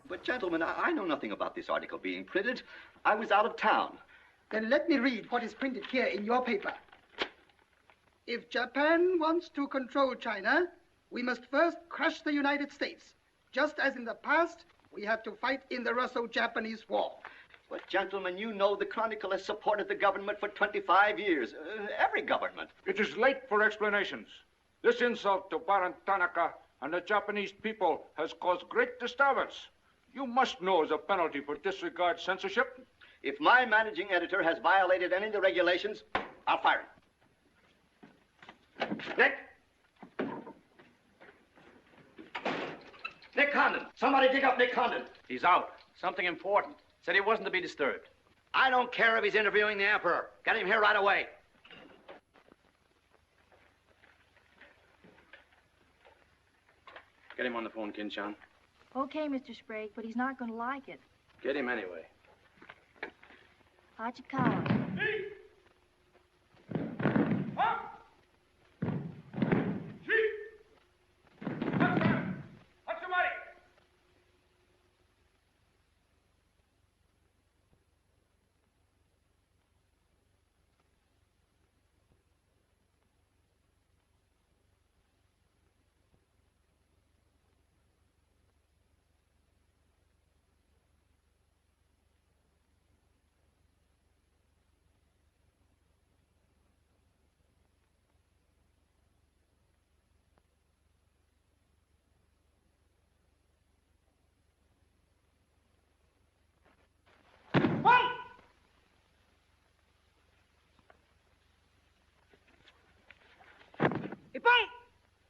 But, gentlemen, I know nothing about this article being printed. I was out of town. Then let me read what is printed here in your paper. If Japan wants to control China, we must first crush the United States. Just as in the past, we have to fight in the Russo-Japanese War. But, gentlemen, you know the Chronicle has supported the government for 25 years. Every government. It is late for explanations. This insult to Baron Tanaka and the Japanese people has caused great disturbance. You must know as a penalty for disregard censorship. If my managing editor has violated any of the regulations, I'll fire him. Nick! Nick Condon! Somebody dig up Nick Condon! He's out. Something important. Said he wasn't to be disturbed. I don't care if he's interviewing the Emperor. Get him here right away. Get him on the phone, Kin-chan. Okay, Mr. Sprague, but he's not going to like it. Get him anyway. Hachikawa.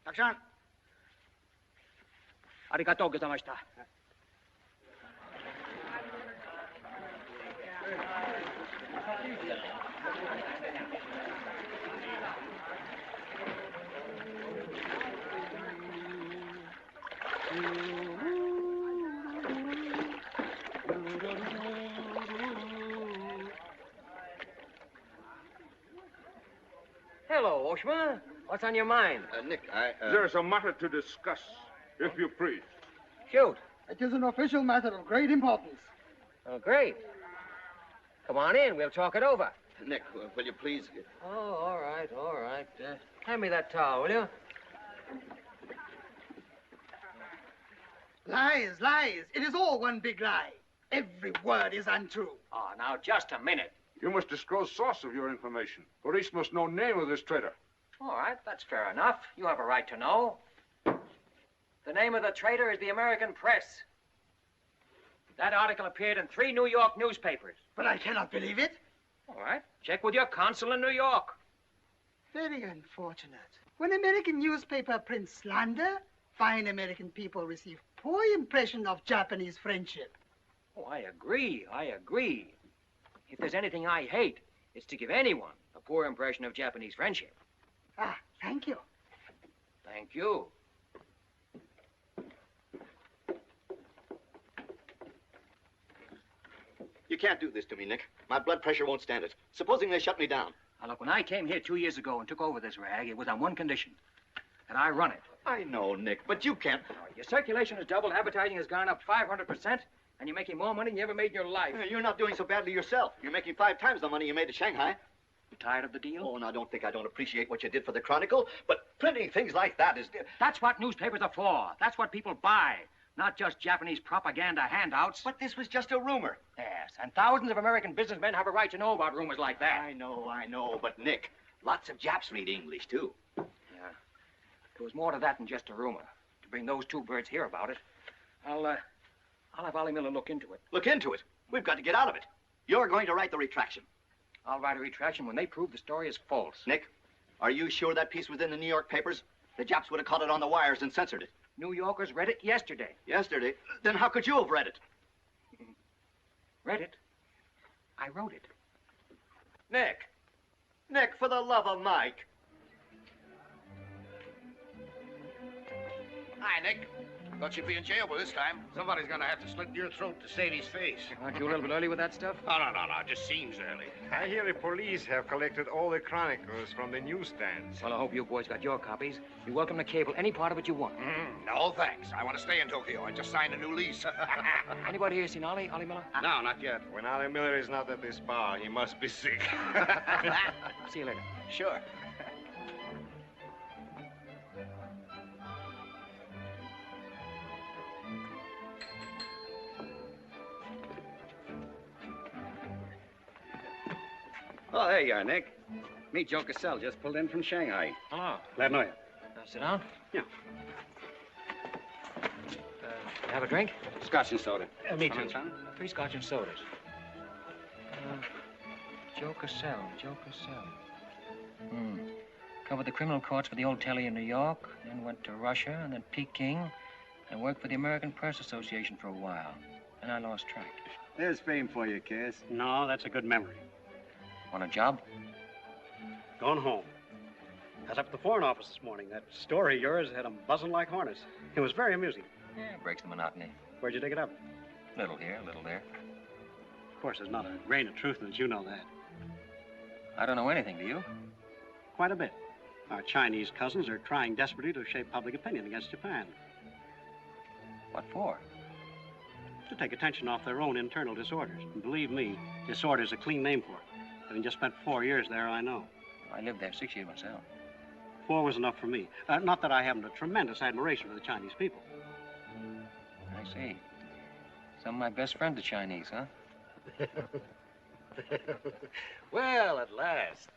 Takshan. Arigatou gozaimashita. Hello, Oshma. What's on your mind? Nick, There's a matter to discuss, if you please. Shoot. It is an official matter of great importance. Oh, great. Come on in. We'll talk it over. Nick, will you please... Oh, all right, all right. Hand me that towel, will you? Lies, lies. It is all one big lie. Every word is untrue. Oh, now, just a minute. You must disclose source of your information. Police must know name of this traitor. All right, that's fair enough. You have a right to know. The name of the traitor is the American Press. That article appeared in 3 New York newspapers. But I cannot believe it. All right, check with your consul in New York. Very unfortunate. When American newspaper prints slander, fine American people receive poor impression of Japanese friendship. Oh, I agree, I agree. If there's anything I hate, it's to give anyone a poor impression of Japanese friendship. Ah, thank you. Thank you. You can't do this to me, Nick. My blood pressure won't stand it. Supposing they shut me down. Now, look, when I came here 2 years ago and took over this rag, it was on one condition, that I run it. I know, Nick, but you can't... Your circulation has doubled, advertising has gone up 500%, and you're making more money than you ever made in your life. You're not doing so badly yourself. You're making 5 times the money you made at Shanghai. You tired of the deal? Oh, now don't think I don't appreciate what you did for the Chronicle, but printing things like that is... That's what newspapers are for. That's what people buy. Not just Japanese propaganda handouts. But this was just a rumor. Yes, and thousands of American businessmen have a right to know about rumors like that. I know, but Nick, lots of Japs read English, too. Yeah. There was more to that than just a rumor. To bring those 2 birds here about it, I'll have Ollie Miller look into it. Look into it? We've got to get out of it. You're going to write the retraction. I'll write a retraction when they prove the story is false. Nick, are you sure that piece was in the New York papers? The Japs would have caught it on the wires and censored it. New Yorkers read it yesterday. Yesterday? Then how could you have read it? Read it? I wrote it. Nick, for the love of Mike. Hi, Nick. Thought you'd be in jail by this time. Somebody's gonna have to slit your throat to save his face. Aren't you a little bit early with that stuff? No. It just seems early. I hear the police have collected all the chronicles from the newsstands. Well, I hope you boys got your copies. You're welcome to cable any part of it you want. No, thanks. I want to stay in Tokyo. I just signed a new lease. Anybody here seen Ollie Miller? No, not yet. When Ollie Miller is not at this bar, he must be sick. See you later. Sure. Oh, there you are, Nick. Meet Joe Cassell, just pulled in from Shanghai. Hello. Glad to know you. Sit down. Yeah. Have a drink? Scotch and soda. Me too. 3 scotch and sodas. Joe Cassell. Covered the criminal courts for the old telly in New York, then went to Russia, and then Peking, and worked for the American Press Association for a while. And I lost track. There's fame for you, Cass. No, that's a good memory. Want a job? Going home. I was up at the Foreign Office this morning. That story of yours had them buzzing like hornets. It was very amusing. Yeah, it breaks the monotony. Where'd you dig it up? Little here, little there. Of course, there's not a grain of truth in it. You know that. I don't know anything, do you? Quite a bit. Our Chinese cousins are trying desperately to shape public opinion against Japan. What for? To take attention off their own internal disorders. And believe me, disorder's a clean name for it. Having just spent 4 years there, I know. I lived there 6 years myself. 4 was enough for me. Not that I haven't a tremendous admiration for the Chinese people. I see. Some of my best friends are Chinese, huh? Well, at last.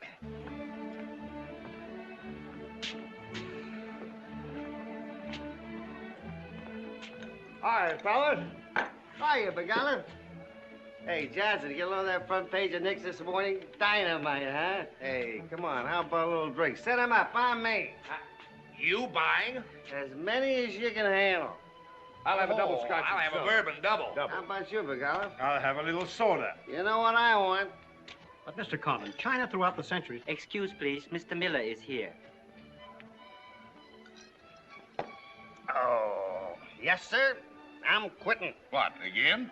Hi, fellas. Hiya, Big Allen. Hey, Johnson, get along that front page of Nick's this morning? Dynamite, huh? Hey, come on, how about a little drink? Set him up on me. You buying? As many as you can handle. I'll have a double scotch. I'll have a bourbon double. How about you, Big Allen? I'll have a little soda. You know what I want? But, Mr. Conlon, China throughout the centuries... Excuse, please. Mr. Miller is here. Oh, yes, sir. I'm quitting. What, again?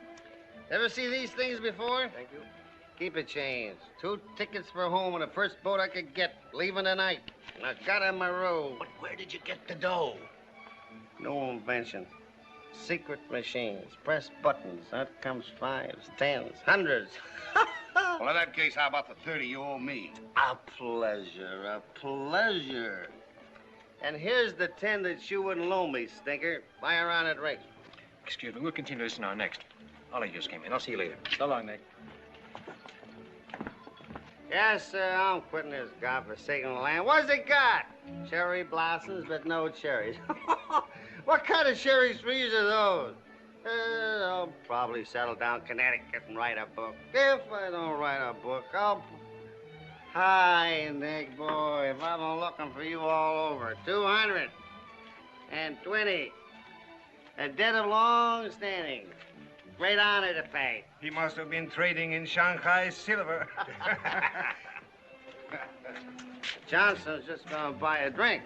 Ever see these things before? Thank you. Keep it changed. 2 tickets for home on the first boat I could get, leaving tonight. And I got on my road. But where did you get the dough? No invention. Secret machines. Press buttons. Out comes 5s, 10s, 100s. Well, in that case, how about the 30 you owe me? A pleasure, a pleasure. And here's the 10 that you wouldn't loan me, stinker. Buy her on at rate. Excuse me, we'll continue this now next. Ollie just came in. I'll see you later. So long, Nick. Yes, sir, I'm quitting this godforsaken land. What's it got? Cherry blossoms, but no cherries. What kind of cherry trees are those? I'll probably settle down Connecticut and write a book. If I don't write a book, I'll... Hi, Nick, boy. If I've been looking for you all over. 220. A debt of long standing. Great honor to pay. He must have been trading in Shanghai silver. Johnson's just gonna buy a drink.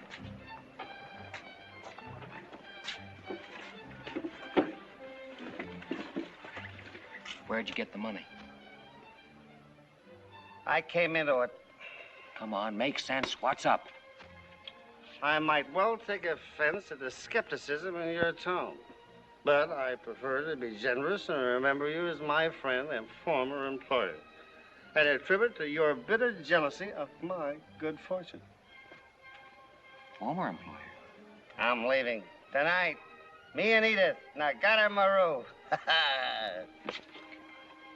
Where'd you get the money? I came into it. Come on, make sense. What's up? I might well take offense at the skepticism in your tone. But I prefer to be generous and remember you as my friend and former employer. And attribute to your bitter jealousy of my good fortune. Former employer? I'm leaving tonight. Me and Edith. And I got her in my room.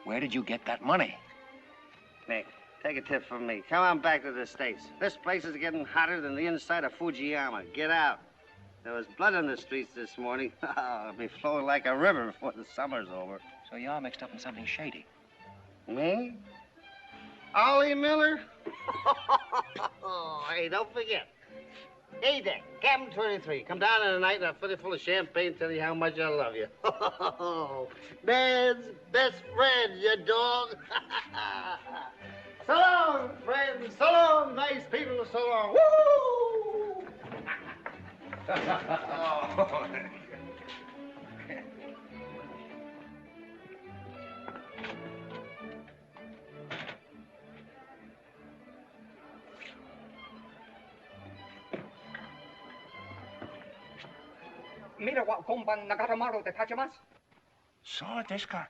Where did you get that money? Nick, take a tip from me. Come on back to the States. This place is getting hotter than the inside of Fujiyama. Get out. There was blood in the streets this morning. It'll be flowing like a river before the summer's over. So you're all mixed up in something shady. Me? Ollie Miller? Hey, don't forget. Hey, Dick, Captain 23. Come down in the night and I'll fill you full of champagne and tell you how much I love you. Man's best friend, you dog. So long, friends. So long, nice people. So long. Woo! mira wa komban nagaramaru de tachimasu. So desu ka.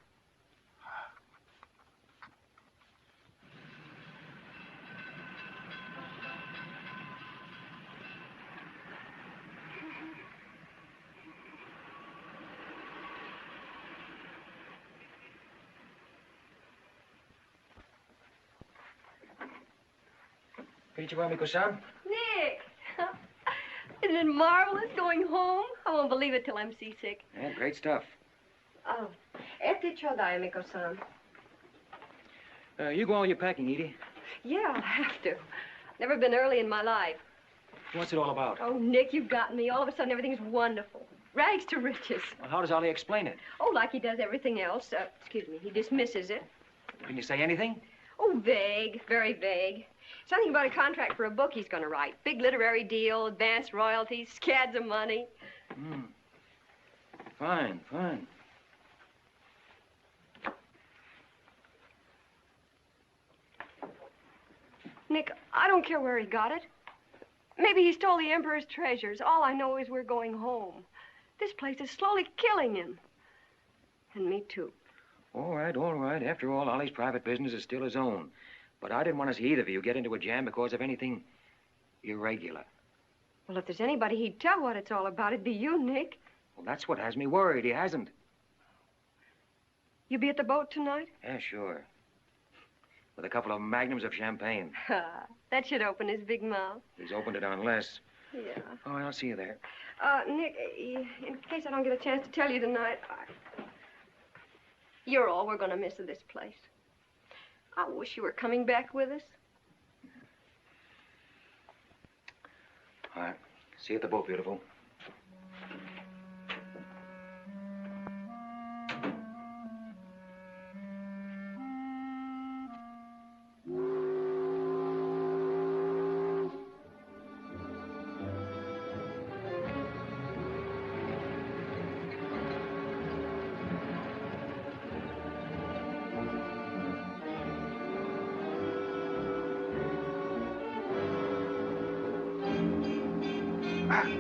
Konnichiwa, Miko-san. Nick! Isn't it marvelous going home? I won't believe it till I'm seasick. Yeah, great stuff. Oh, ete chodai, Miko-san. You go on with your packing, Edie. Yeah, I'll have to. Never been early in my life. What's it all about? Oh, Nick, you've got me. All of a sudden, everything's wonderful. Rags to riches. Well, how does Ollie explain it? Oh, like he does everything else. Excuse me, he dismisses it. Can you say anything? Oh, vague, very vague. Something about a contract for a book he's going to write. Big literary deal, advanced royalties, scads of money. Fine, fine. Nick, I don't care where he got it. Maybe he stole the Emperor's treasures. All I know is we're going home. This place is slowly killing him. And me, too. All right, all right. After all, Ollie's private business is still his own. But I didn't want to see either of you get into a jam because of anything irregular. Well, if there's anybody he'd tell what it's all about, it'd be you, Nick. Well, that's what has me worried. He hasn't. You be at the boat tonight? Yeah, sure. With a couple of magnums of champagne. That should open his big mouth. He's opened it on less. Yeah. Oh, I'll see you there. Nick, in case I don't get a chance to tell you tonight, you're all we're going to miss of this place. I wish you were coming back with us. All right. See you at the boat, beautiful.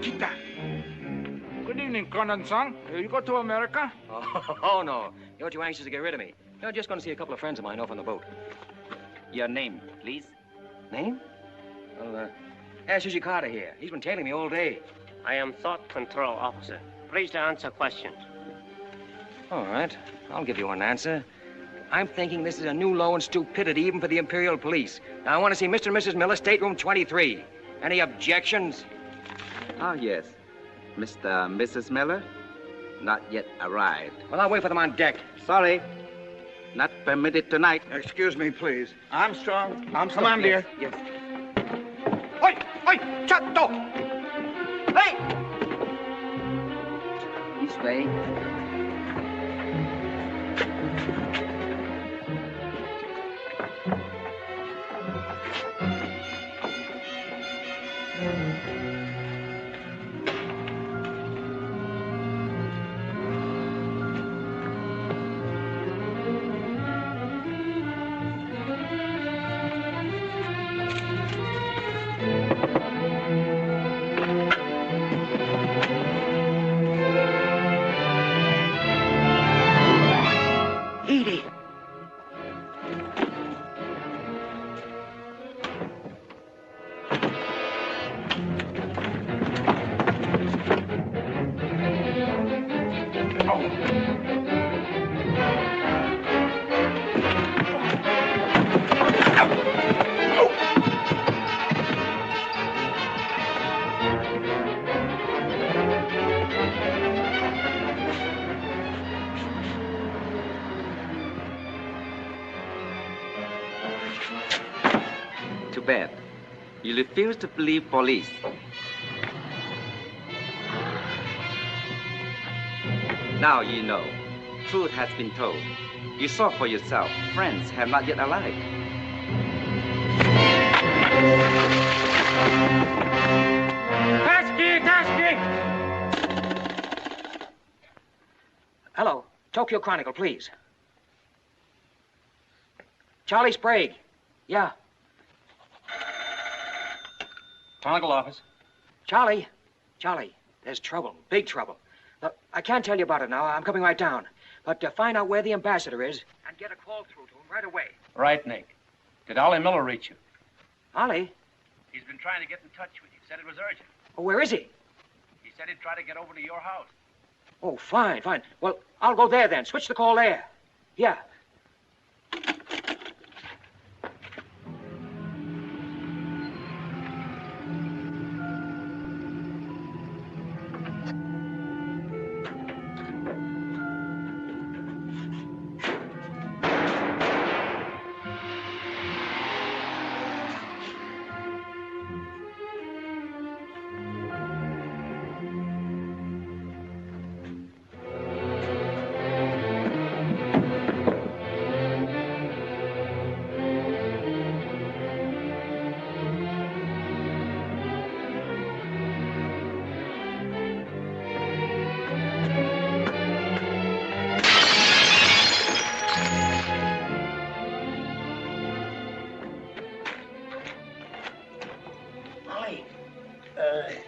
Kita. Good evening, Conan-san. You go to America? Oh, no. You're too anxious to get rid of me. You're just going to see a couple of friends of mine off on the boat. Your name, please? Name? Well, ask Sushi Carter here. He's been tailing me all day. I am Thought Control Officer. Please to answer questions. All right. I'll give you an answer. I'm thinking this is a new low in stupidity even for the Imperial Police. Now, I want to see Mr. and Mrs. Miller, stateroom 23. Any objections? Ah, yes. Mr. and Mrs. Miller? Not yet arrived. Well, I'll wait for them on deck. Sorry. Not permitted tonight. Excuse me, please. Armstrong. Come on, dear. Yes. Oi! Oi! Chatto! Hey! This way. Too bad. You refuse to believe police. Now you know. Truth has been told. You saw for yourself. Friends have not yet arrived. Hello. Tokyo Chronicle, please. Charlie Sprague. Yeah. Chronicle office. Charlie. Charlie, there's trouble. Big trouble. can't tell you about it now. I'm coming right down. But find out where the ambassador is and get a call through to him right away. Right, Nick. Did Ollie Miller reach you? Ollie? He's been trying to get in touch with you. Said it was urgent. Oh, where is he? He said he'd try to get over to your house. Oh, fine, fine. Well, I'll go there then. Switch the call there. Yeah.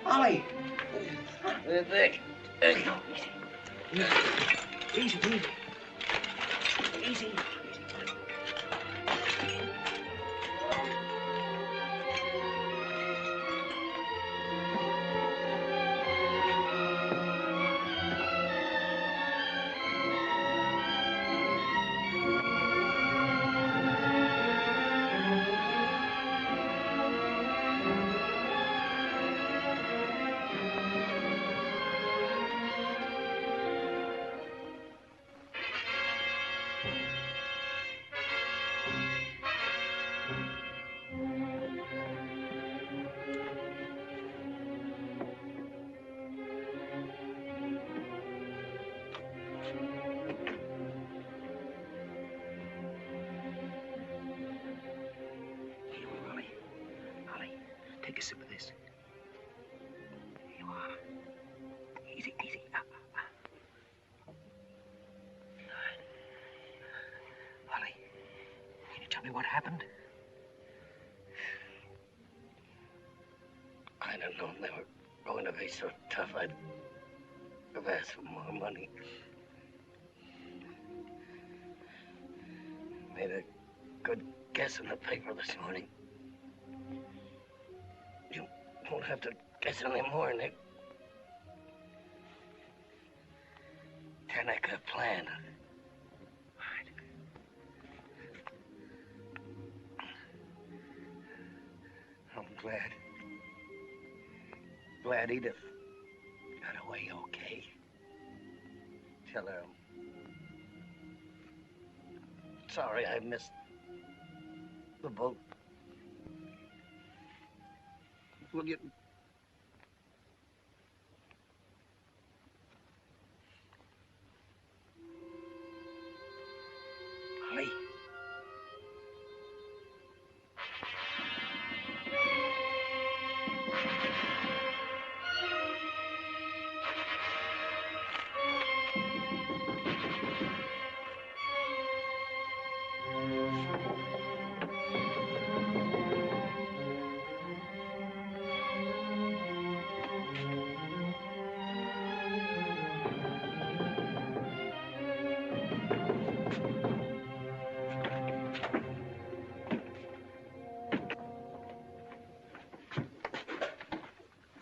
Ollie! Vic. Easy, easy. Easy. Take a sip of this. Here you are. Easy, easy. Ollie, can you tell me what happened? I don't know if they were going to be so tough. I'd have asked for more money. Made a good guess in the paper this morning. You won't have to guess anymore, Nick. Tanaka planned. I'm glad Edith got away okay. Tell her I'm sorry I missed the boat. Will you? Ollie.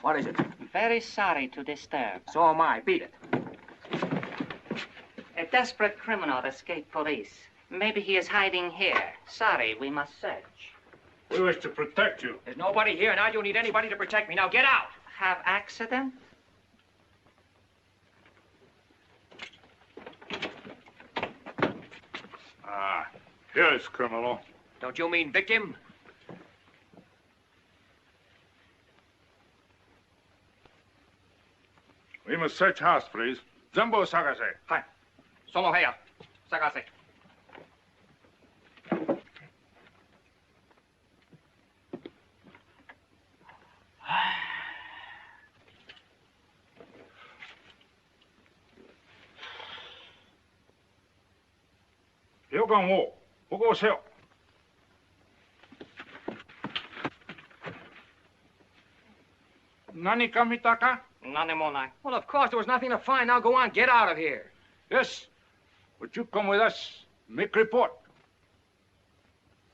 What is it? Very sorry to disturb. So am I. Beat it. A desperate criminal escaped police. Maybe he is hiding here. Sorry, we must search. We wish to protect you. There's nobody here, and I don't need anybody to protect me. Now get out. Have accident? Ah, here's criminal. Don't you mean victim? We must search house, please. Zembo Sagase. Hi. Solo heya. Sagase. 여관 5, 보고 오세요.何か見たか? None more now. Well, of course, there was nothing to find. Now go on, get out of here. Yes. Would you come with us? Make report.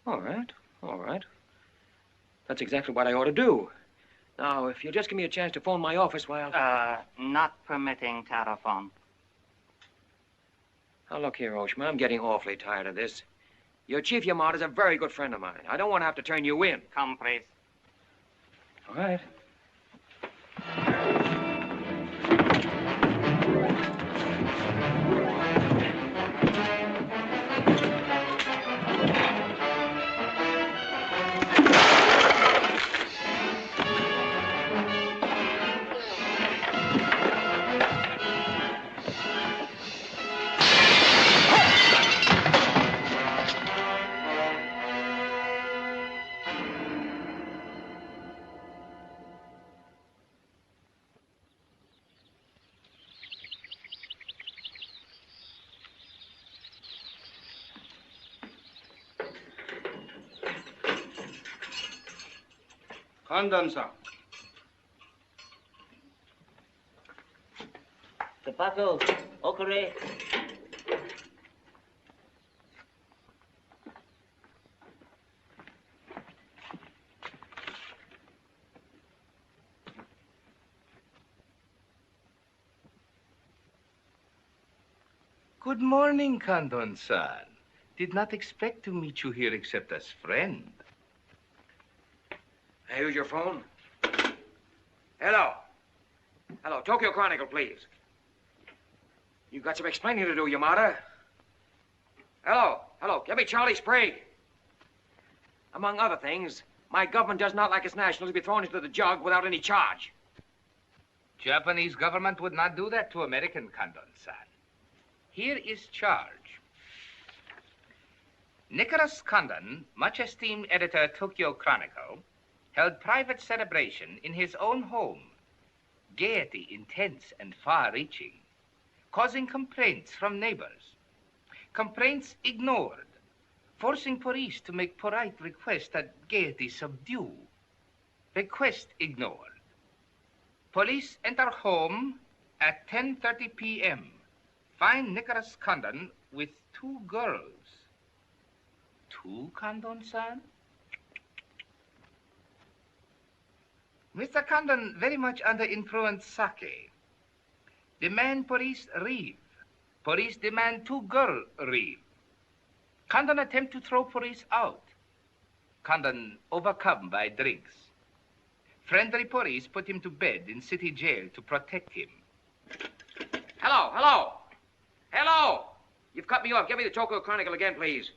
All right, all right. That's exactly what I ought to do. Now, if you'll just give me a chance to phone my office while... Not permitting telephone. Now, look here, Oshma, I'm getting awfully tired of this. Your Chief Yamada's a very good friend of mine. I don't want to have to turn you in. Come, please. All right. Condon-san. Tobacco, okare. Good morning, Condon-san. Did not expect to meet you here except as friend. Hey, use your phone. Hello. Hello, Tokyo Chronicle, please. You've got some explaining to do, Yamada. Hello, hello, give me Charlie Sprague. Among other things, my government does not like its nationals to be thrown into the jug without any charge. Japanese government would not do that to American, Condon-san. Here is charge. Nicholas Condon, much esteemed editor Tokyo Chronicle, held private celebration in his own home. Gaiety intense and far-reaching, causing complaints from neighbors. Complaints ignored, forcing police to make polite request that gaiety subdue. Request ignored. Police enter home at 10:30 p.m. Find Nicholas Condon with 2 girls. 2, Condon-san? Mr. Condon very much under influence sake. Demand police leave. Police demand 2 girls leave. Condon attempt to throw police out. Condon overcome by drinks. Friendly police put him to bed in city jail to protect him. Hello, hello. Hello. You've cut me off. Give me the Tokyo Chronicle again, please.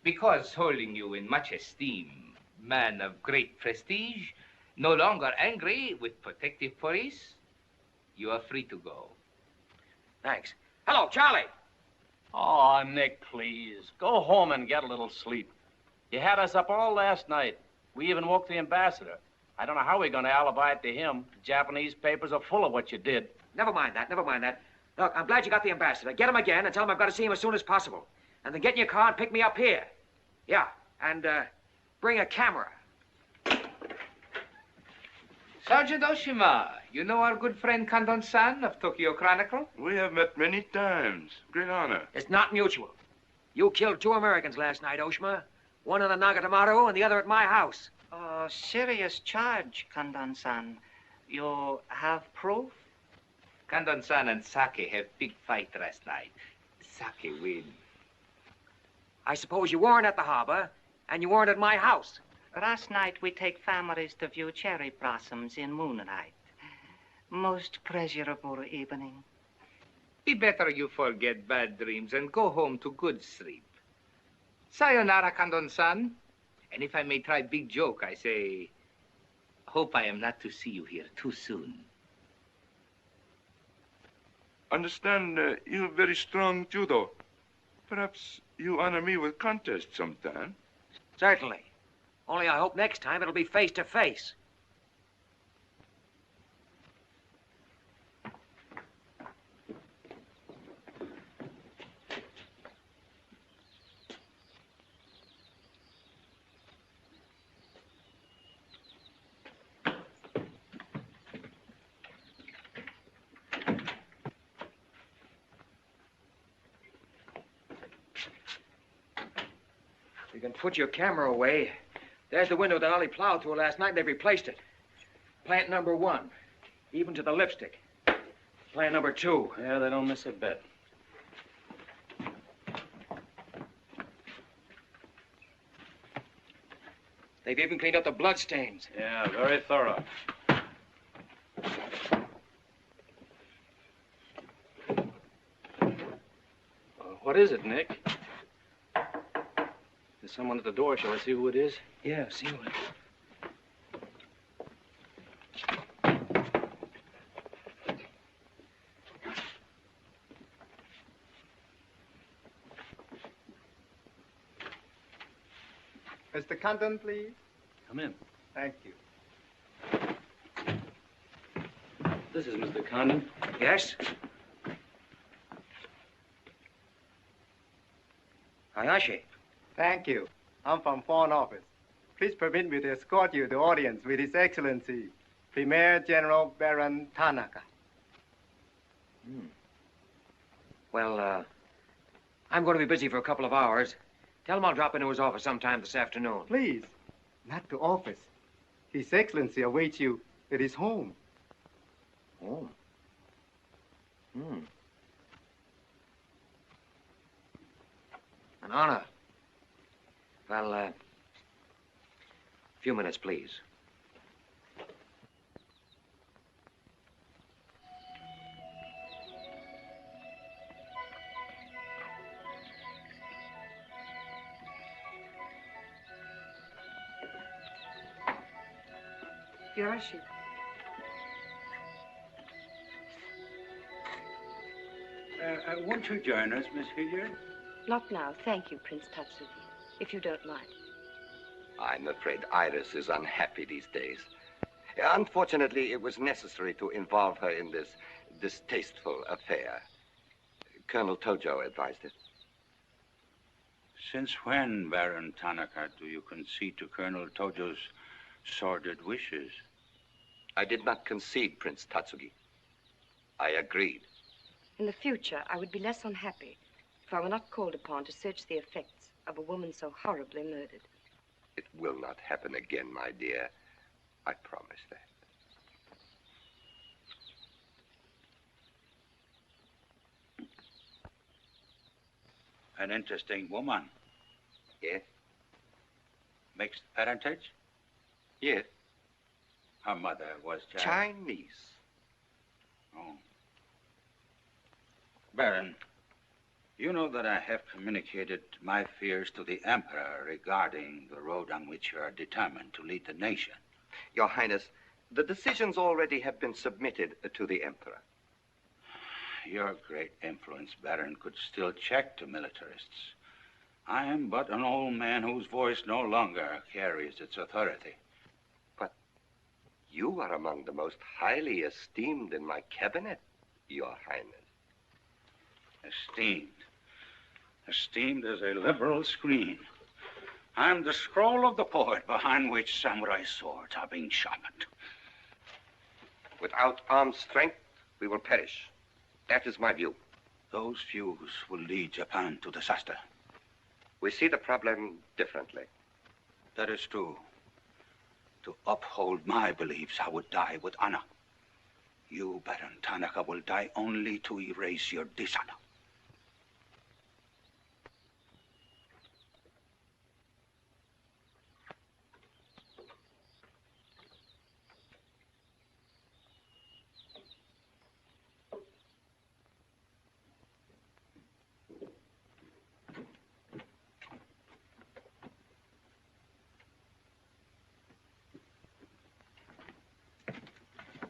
Because holding you in much esteem, man of great prestige, no longer angry with protective police, you are free to go. Thanks. Hello, Charlie. Oh, Nick, please. Go home and get a little sleep. You had us up all last night. We even woke the ambassador. I don't know how we're going to alibi it to him. The Japanese papers are full of what you did. Never mind that, never mind that. Look, I'm glad you got the ambassador. Get him again and tell him I've got to see him as soon as possible. And then get in your car and pick me up here. Yeah, and bring a camera. Sergeant Oshima, you know our good friend Condon-san of Tokyo Chronicle? We have met many times. Great honor. It's not mutual. You killed 2 Americans last night, Oshima. One in the Nagatomaru and the other at my house. Serious charge, Condon-san. You have proof? Condon-san and Sake have big fight last night. Sake win. I suppose you weren't at the harbor, and you weren't at my house. Last night we take families to view cherry blossoms in moonlight. Most pleasurable evening. Be better you forget bad dreams and go home to good sleep. Sayonara, Condon-san. And if I may try big joke, I say, hope I am not to see you here too soon. Understand, you have very strong judo. Perhaps you honor me with contest sometime. Certainly. Only I hope next time it'll be face to face. You can put your camera away. There's the window that Ollie plowed through last night, and they've replaced it. Plant number 1, even to the lipstick. Plant number 2. Yeah, they don't miss a bit. They've even cleaned up the bloodstains. Yeah, very thorough. What is it, Nick? There's someone at the door. Shall I see who it is? Yeah, see who it is. Mr. Condon, please. Come in. Thank you. This is Mr. Condon. Yes? Hayashi. Thank you. I'm from Foreign Office. Please permit me to escort you to audience with His Excellency, Premier General Baron Tanaka. Well, I'm going to be busy for a couple of hours. Tell him I'll drop into his office sometime this afternoon. Please, not to office. His Excellency awaits you at his home. Home? An honor. Well, a few minutes, please. Yoshi. Won't you join us, Miss Hilliard? Not now, thank you, Prince Tatsuki, if you don't mind. I'm afraid Iris is unhappy these days. Unfortunately, it was necessary to involve her in this distasteful affair. Colonel Tojo advised it. Since when, Baron Tanaka, do you concede to Colonel Tojo's sordid wishes? I did not concede, Prince Tatsuki. I agreed. In the future, I would be less unhappy if I were not called upon to search the effects of a woman so horribly murdered. It will not happen again, my dear. I promise that. An interesting woman. Yes? Mixed parentage? Yes. Her mother was Chinese. Oh. Baron, you know that I have communicated my fears to the Emperor regarding the road on which you are determined to lead the nation. Your Highness, the decisions already have been submitted to the Emperor. Your great influence, Baron, could still check the militarists. I am but an old man whose voice no longer carries its authority. But you are among the most highly esteemed in my cabinet, Your Highness. Esteemed. Esteemed as a liberal screen. I'm the scroll of the poet behind which samurai swords are being sharpened. Without armed strength, we will perish. That is my view. Those views will lead Japan to disaster. We see the problem differently. That is true. To uphold my beliefs, I would die with honor. You, Baron Tanaka, will die only to erase your dishonor.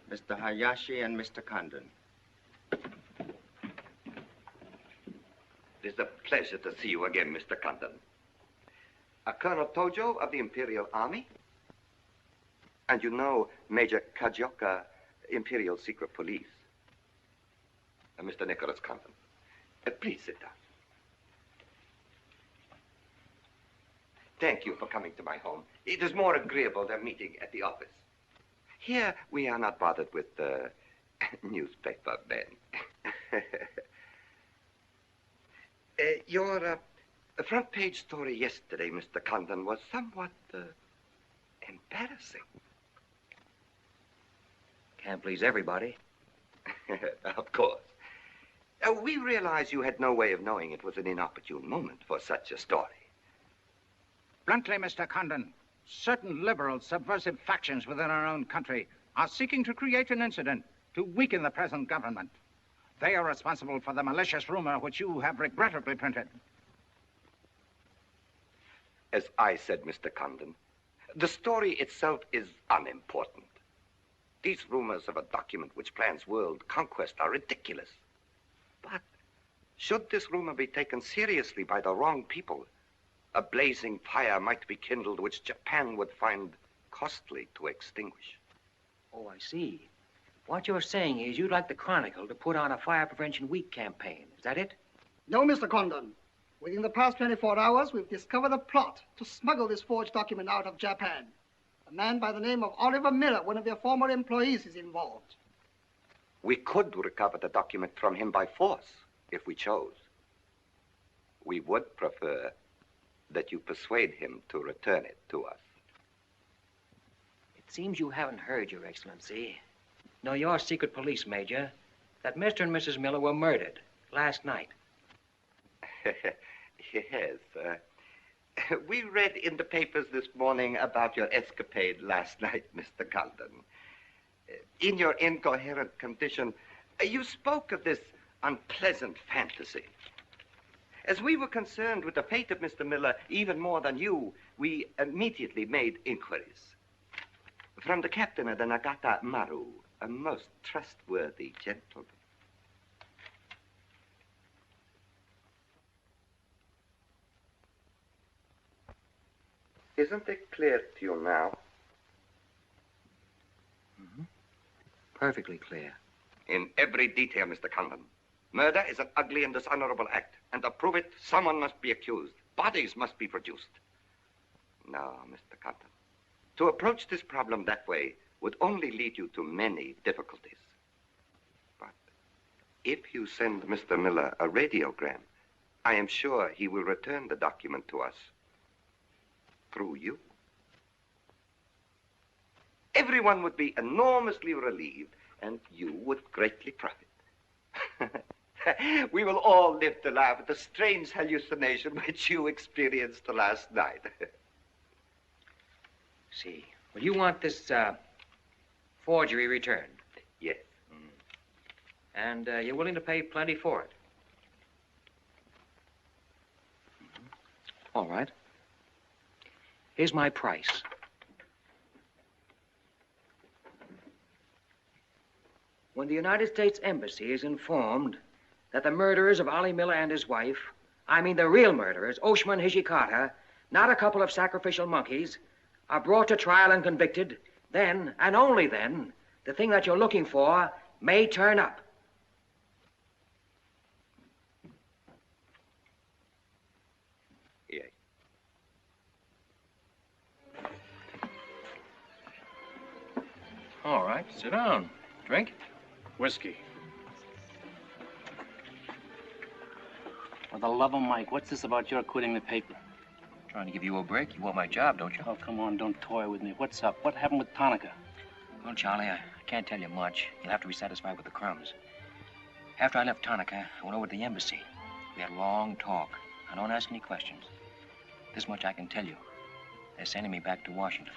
Mr. Hayashi and Mr. Condon. It is a pleasure to see you again, Mr. Condon. Colonel Tojo of the Imperial Army? And you know Major Kajioka, Imperial Secret Police. Mr. Nicholas Condon. Please sit down. Thank you for coming to my home. It is more agreeable than meeting at the office. Here, we are not bothered with newspaper men. Your The front page story yesterday, Mr. Condon, was somewhat embarrassing. Can't please everybody. Of course. We realize you had no way of knowing it was an inopportune moment for such a story. Bluntly, Mr. Condon, certain liberal subversive factions within our own country are seeking to create an incident to weaken the present government. They are responsible for the malicious rumor which you have regrettably printed. As I said, Mr. Condon, the story itself is unimportant. These rumors of a document which plans world conquest are ridiculous. But should this rumor be taken seriously by the wrong people, a blazing fire might be kindled which Japan would find costly to extinguish. Oh, I see. What you're saying is you'd like the Chronicle to put on a fire prevention week campaign. Is that it? No, Mr. Condon. Within the past 24 hours, we've discovered a plot to smuggle this forged document out of Japan. A man by the name of Oliver Miller, one of your former employees, is involved. We could recover the document from him by force, if we chose. We would prefer that you persuade him to return it to us. It seems you haven't heard, Your Excellency. No, your secret police, Major, that Mr. and Mrs. Miller were murdered last night. Yes. We read in the papers this morning about your escapade last night, Mr. Condon. In your incoherent condition, you spoke of this unpleasant fantasy. As we were concerned with the fate of Mr. Miller even more than you, we immediately made inquiries. From the captain of the Nagata Maru, a most trustworthy gentleman. Isn't it clear to you now? Mm-hmm. Perfectly clear. In every detail, Mr. Condon. Murder is an ugly and dishonorable act, and to prove it, someone must be accused. Bodies must be produced. No, Mr. Condon. To approach this problem that way would only lead you to many difficulties. But if you send Mr. Miller a radiogram, I am sure he will return the document to us through you. Everyone would be enormously relieved, and you would greatly profit. We will all live to laugh at the strange hallucination which you experienced last night. See. Well, you want this forgery returned? Yes. And you're willing to pay plenty for it? All right. Here's my price. When the United States Embassy is informed that the murderers of Ollie Miller and his wife, I mean the real murderers, Oshima and Hijikata, not a couple of sacrificial monkeys, are brought to trial and convicted, then, and only then, the thing that you're looking for may turn up. Yes. All right, sit down. Drink? Whiskey. For the love of Mike, what's this about your quitting the paper? Trying to give you a break. You want my job, don't you? Oh, come on, don't toy with me. What's up? What happened with Tonica? Well, Charlie, I can't tell you much. You'll have to be satisfied with the crumbs. After I left Tonica, I went over to the embassy. We had a long talk. I don't ask any questions. This much I can tell you. They're sending me back to Washington.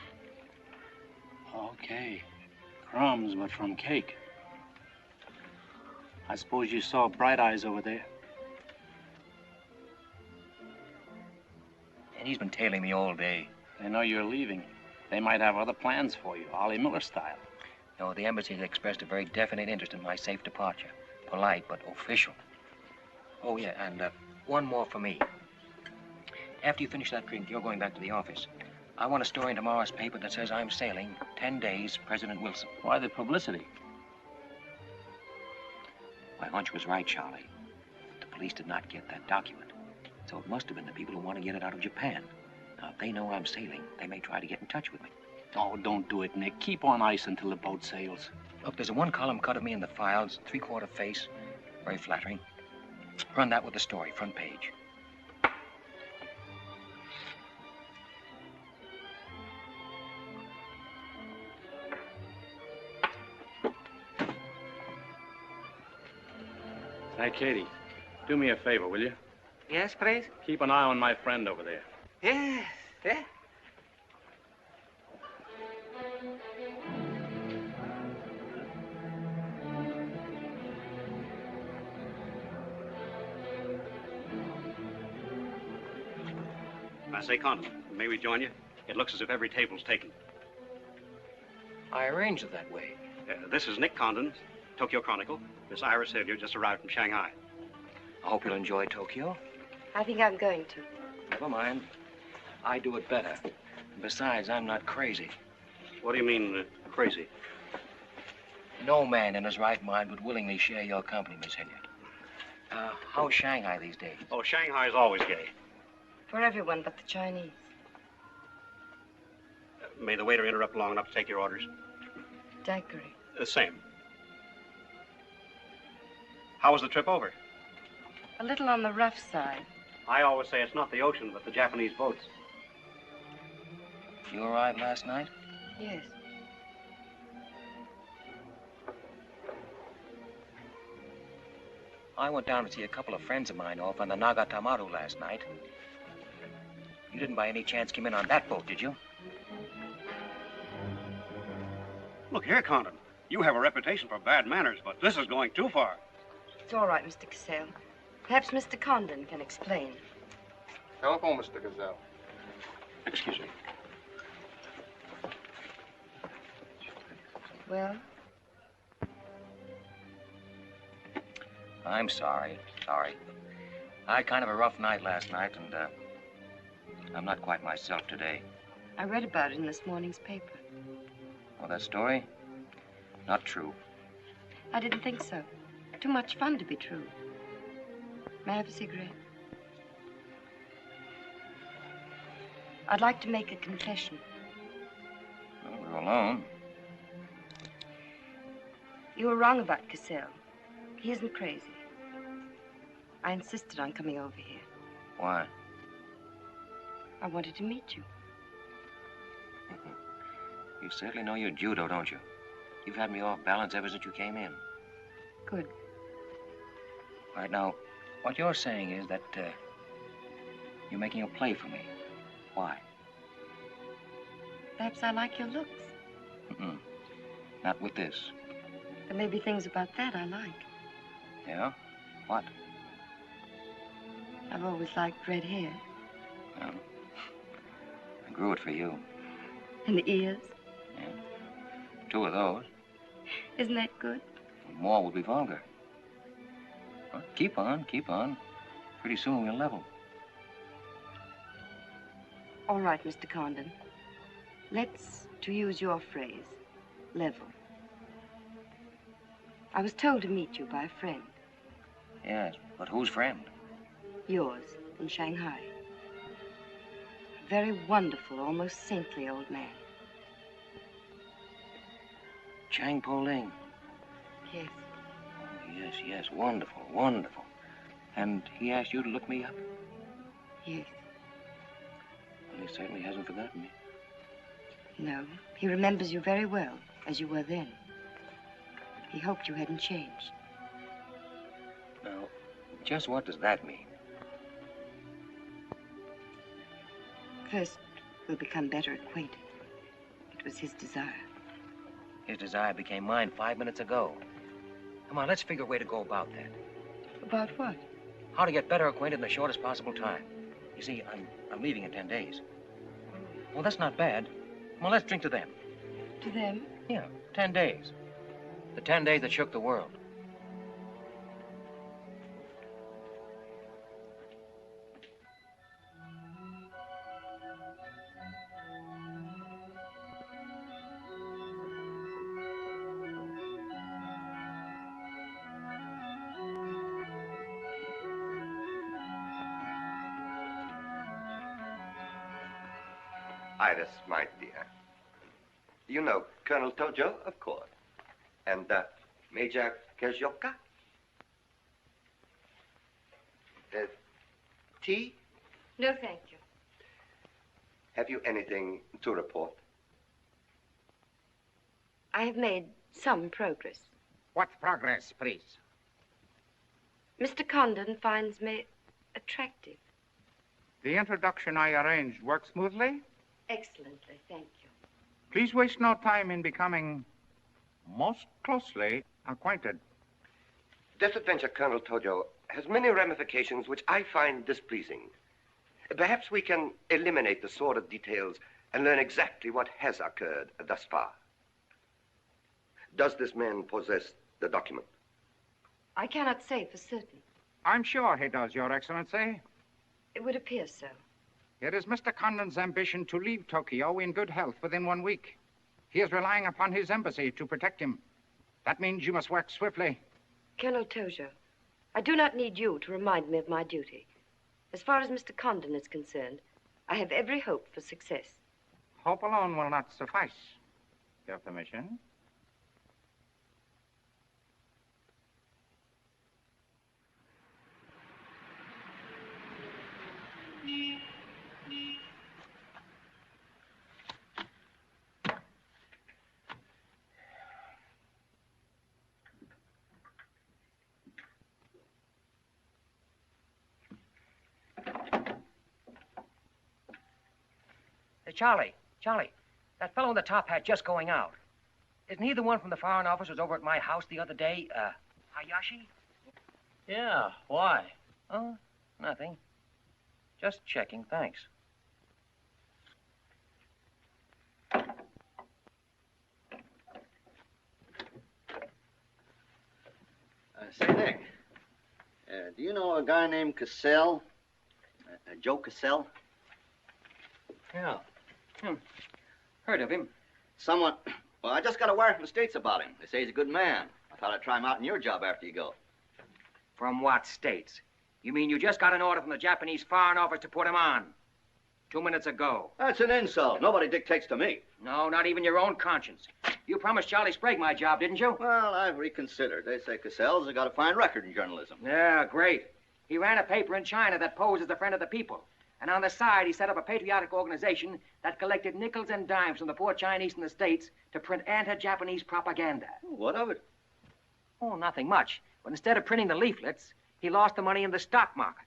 Okay. Crumbs, but from cake. I suppose you saw Bright Eyes over there. And he's been tailing me all day. They know you're leaving. They might have other plans for you, Ollie Miller style. No, the embassy has expressed a very definite interest in my safe departure. Polite, but official. Oh, yeah, and one more for me. After you finish that drink, you're going back to the office. I want a story in tomorrow's paper that says I'm sailing 10 days, President Wilson. Why the publicity? My hunch was right, Charlie. The police did not get that document. So it must have been the people who want to get it out of Japan. Now, if they know I'm sailing, they may try to get in touch with me. Oh, don't do it, Nick. Keep on ice until the boat sails. Look, there's a one-column cut of me in the files, 3/4 face. Very flattering. Run that with the story, front page. Hi, Katie. Do me a favor, will you? Yes, please? Keep an eye on my friend over there. Yes, yeah. I say, Condon, may we join you? It looks as if every table's taken. I arranged it that way. This is Nick Condon, Tokyo Chronicle. Miss Iris Hillier just arrived from Shanghai. I hope you'll enjoy Tokyo. I think I'm going to. Never mind. I do it better. Besides, I'm not crazy. What do you mean, crazy? No man in his right mind would willingly share your company, Miss Hilliard. How's Shanghai these days? Oh, Shanghai's always gay. For everyone but the Chinese. May the waiter interrupt long enough to take your orders? Daiquiri. Same. How was the trip over? A little on the rough side. I always say it's not the ocean, but the Japanese boats. You arrived last night? Yes. I went down to see a couple of friends of mine off on the Nagatamaru last night. You didn't by any chance come in on that boat, did you? Look here, Condon. You have a reputation for bad manners, but this is going too far. It's all right, Mr. Cassell. Perhaps Mr. Condon can explain. Telephone, Mr. Gazelle. Excuse me. Well? I'm sorry. Sorry. I had kind of a rough night last night, and, I'm not quite myself today. I read about it in this morning's paper. Oh, that story? Not true. I didn't think so. Too much fun to be true. May I have a cigarette? I'd like to make a confession. Well, we're alone. You were wrong about Cassell. He isn't crazy. I insisted on coming over here. Why? I wanted to meet you. You certainly know your judo, don't you? You've had me off balance ever since you came in. Good. All right, now, what you're saying is that, you're making a play for me. Why? Perhaps I like your looks. Mm-mm. Not with this. There may be things about that I like. Yeah? What? I've always liked red hair. Well, I grew it for you. And the ears. Yeah. 2 of those. Isn't that good? More would be vulgar. Well, keep on, keep on. Pretty soon we'll level. All right, Mr. Condon. Let's, to use your phrase, level. I was told to meet you by a friend. Yes, but whose friend? Yours, in Shanghai. A very wonderful, almost saintly old man. Chang Po Ling. Yes. Oh, yes, yes, wonderful, wonderful. And he asked you to look me up? Yes. Well, he certainly hasn't forgotten me. No, he remembers you very well, as you were then. He hoped you hadn't changed. Now, just what does that mean? First, we'll become better acquainted. It was his desire. His desire became mine 5 minutes ago. Come on, let's figure a way to go about that. About what? How to get better acquainted in the shortest possible time. You see, I'm leaving in 10 days. Well, that's not bad. Well, let's drink to them. To them? Yeah, 10 days. The 10 days that shook the world. Iris, my dear. You know Colonel Tojo, of course. And Major Kazioka? Tea? No, thank you. Have you anything to report? I have made some progress. What progress, please? Mr. Condon finds me attractive. The introduction I arranged worked smoothly? Excellently, thank you. Please waste no time in becoming most closely acquainted. This adventure, Colonel Tojo, has many ramifications which I find displeasing. Perhaps we can eliminate the sordid details and learn exactly what has occurred thus far. Does this man possess the document? I cannot say for certain. I'm sure he does, Your Excellency. It would appear so. It is Mr. Condon's ambition to leave Tokyo in good health within 1 week. He is relying upon his embassy to protect him. That means you must work swiftly. Colonel Tojo, I do not need you to remind me of my duty. As far as Mr. Condon is concerned, I have every hope for success. Hope alone will not suffice. Your permission? Hey, Charlie, that fellow in the top hat just going out. Isn't he the one from the Foreign Office who was over at my house the other day? Hayashi? Yeah, why? Oh, nothing. Just checking, thanks. Say, Nick, do you know a guy named Cassell? Joe Cassell? Yeah. Heard of him. Well, I just got a wire from the States about him. They say he's a good man. I thought I'd try him out in your job after you go. From what states? You mean you just got an order from the Japanese Foreign Office to put him on? 2 minutes ago. That's an insult. Nobody dictates to me. No, not even your own conscience. You promised Charlie Sprague my job, didn't you? Well, I've reconsidered. They say Cassell's got a fine record in journalism. Yeah, great. He ran a paper in China that posed as a friend of the people. And on the side, he set up a patriotic organization that collected nickels and dimes from the poor Chinese in the States to print anti-Japanese propaganda. What of it? Oh, nothing much. But instead of printing the leaflets, he lost the money in the stock market.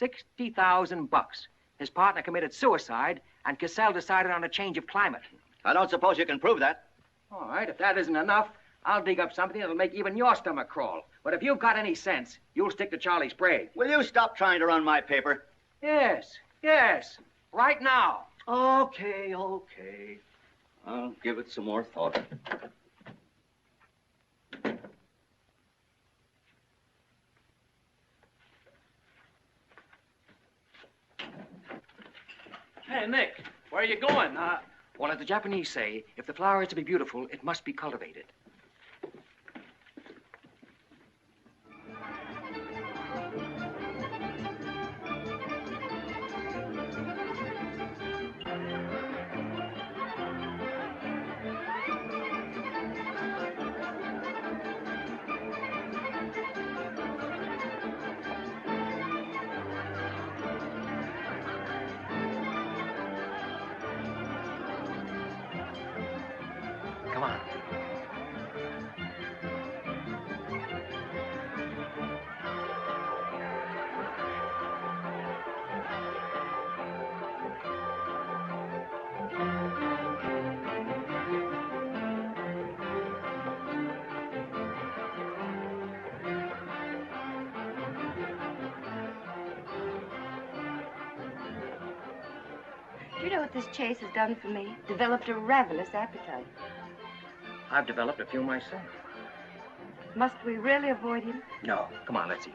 $60,000. His partner committed suicide, and Cassell decided on a change of climate. I don't suppose you can prove that. All right, if that isn't enough, I'll dig up something that'll make even your stomach crawl. But if you've got any sense, you'll stick to Charlie Sprague. Will you stop trying to run my paper? Yes. Right now. Okay. I'll give it some more thought. Hey, Nick, where are you going? Well, as the Japanese say, if the flower is to be beautiful, it must be cultivated. Come on. Do you know what this chase has done for me? Developed a ravenous appetite. I've developed a few myself. Must we really avoid him? No. Come on, let's eat.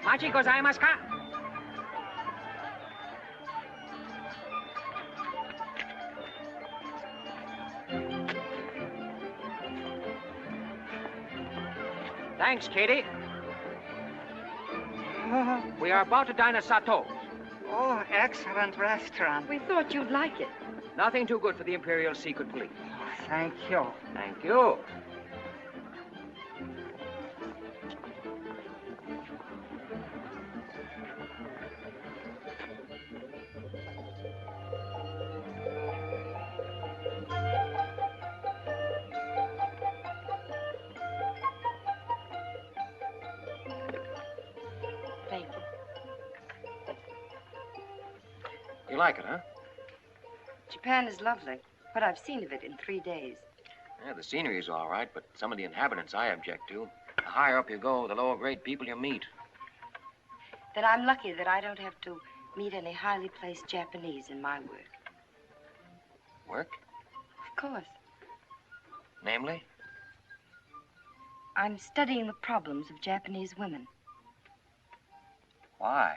Machi gozaimasu ka? Thanks, Katie. We are about to dine at Sato's. Oh, excellent restaurant. We thought you'd like it. Nothing too good for the Imperial Secret Police. Thank you. Thank you. You like it, huh? Japan is lovely. What I've seen of it in 3 days. Yeah, the scenery's all right, but some of the inhabitants I object to. The higher up you go, the lower grade people you meet. Then I'm lucky that I don't have to meet any highly placed Japanese in my work. Work? Of course. Namely? I'm studying the problems of Japanese women. Why?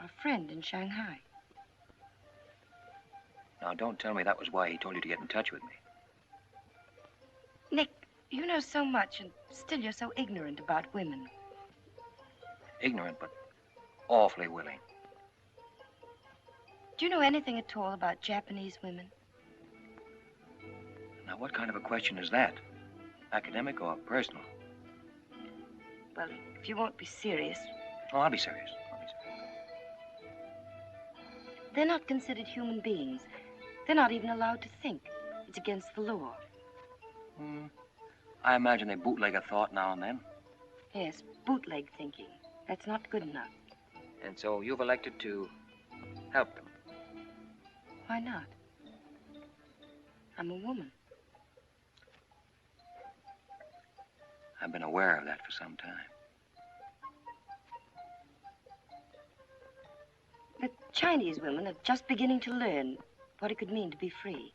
A friend in Shanghai. Now, don't tell me that was why he told you to get in touch with me. Nick, you know so much, and still you're so ignorant about women. Ignorant, but awfully willing. Do you know anything at all about Japanese women? Now, what kind of a question is that? Academic or personal? Well, if you won't be serious. Oh, I'll be serious. They're not considered human beings. They're not even allowed to think. It's against the law. I imagine they bootleg a thought now and then. Yes, bootleg thinking. That's not good enough. And so you've elected to help them. Why not? I'm a woman. I've been aware of that for some time. The Chinese women are just beginning to learn what it could mean to be free.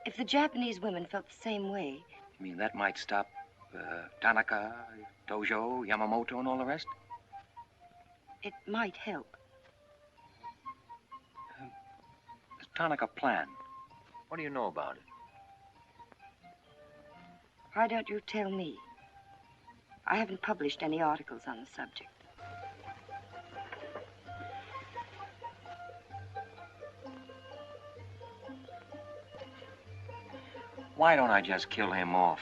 If the Japanese women felt the same way... You mean that might stop Tanaka, Tojo, Yamamoto, and all the rest? It might help. This Tanaka plan, what do you know about it? Why don't you tell me? I haven't published any articles on the subject. Why don't I just kill him off?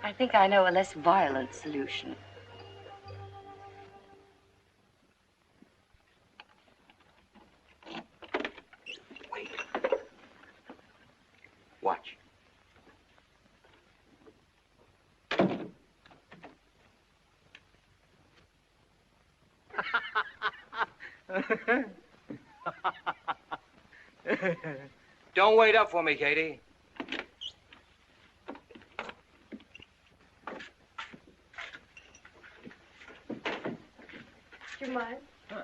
I think I know a less violent solution. Wait. Watch. Don't wait up for me, Katie. Do you mind? Huh.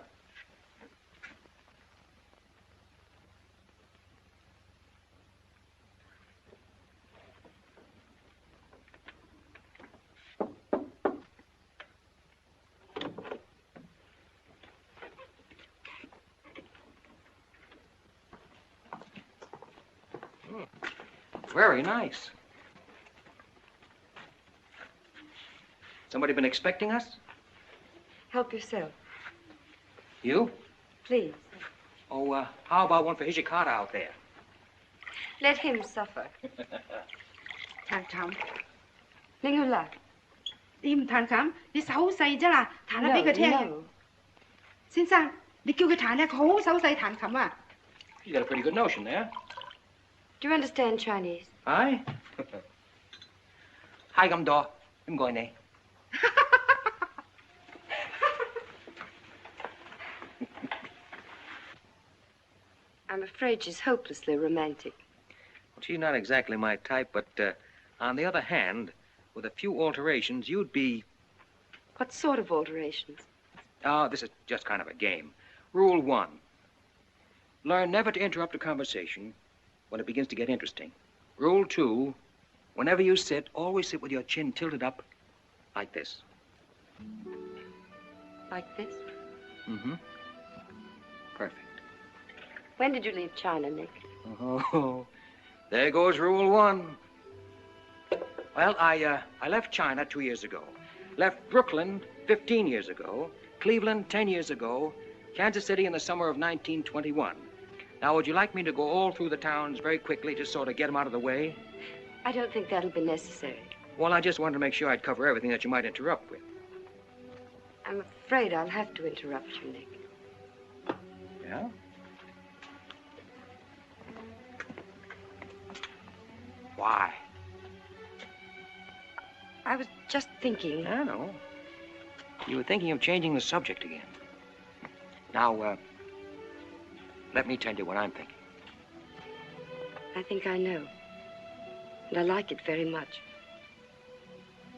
Very nice. Somebody been expecting us? Help yourself. You? Please. Oh, how about one for Hijikata out there? Let him suffer. 談琴，拎佢嚟。你唔彈琴，你手好細啫啦，彈下俾佢聽。 No. 先生，你叫佢彈咧，佢好手勢彈琴啊。 You got a pretty good notion there. Do you understand Chinese? Aye? Hi, I'm Daw. I'm going there. I'm afraid she's hopelessly romantic. Well, she's not exactly my type, but on the other hand, with a few alterations, you'd be... What sort of alterations? Oh, this is just kind of a game. Rule 1. Learn never to interrupt a conversation when it begins to get interesting. Rule 2. Whenever you sit, always sit with your chin tilted up like this. Like this? Mm-hmm. Perfect. When did you leave China, Nick? Oh, there goes Rule 1. Well, I left China 2 years ago. Left Brooklyn 15 years ago. Cleveland 10 years ago. Kansas City in the summer of 1921. Now, would you like me to go all through the towns very quickly, just sort of get them out of the way? I don't think that'll be necessary. Well, I just wanted to make sure I'd cover everything that you might interrupt with. I'm afraid I'll have to interrupt you, Nick. Yeah? Why? I was just thinking. I know. You were thinking of changing the subject again. Now, let me tell you what I'm thinking. I think I know. And I like it very much.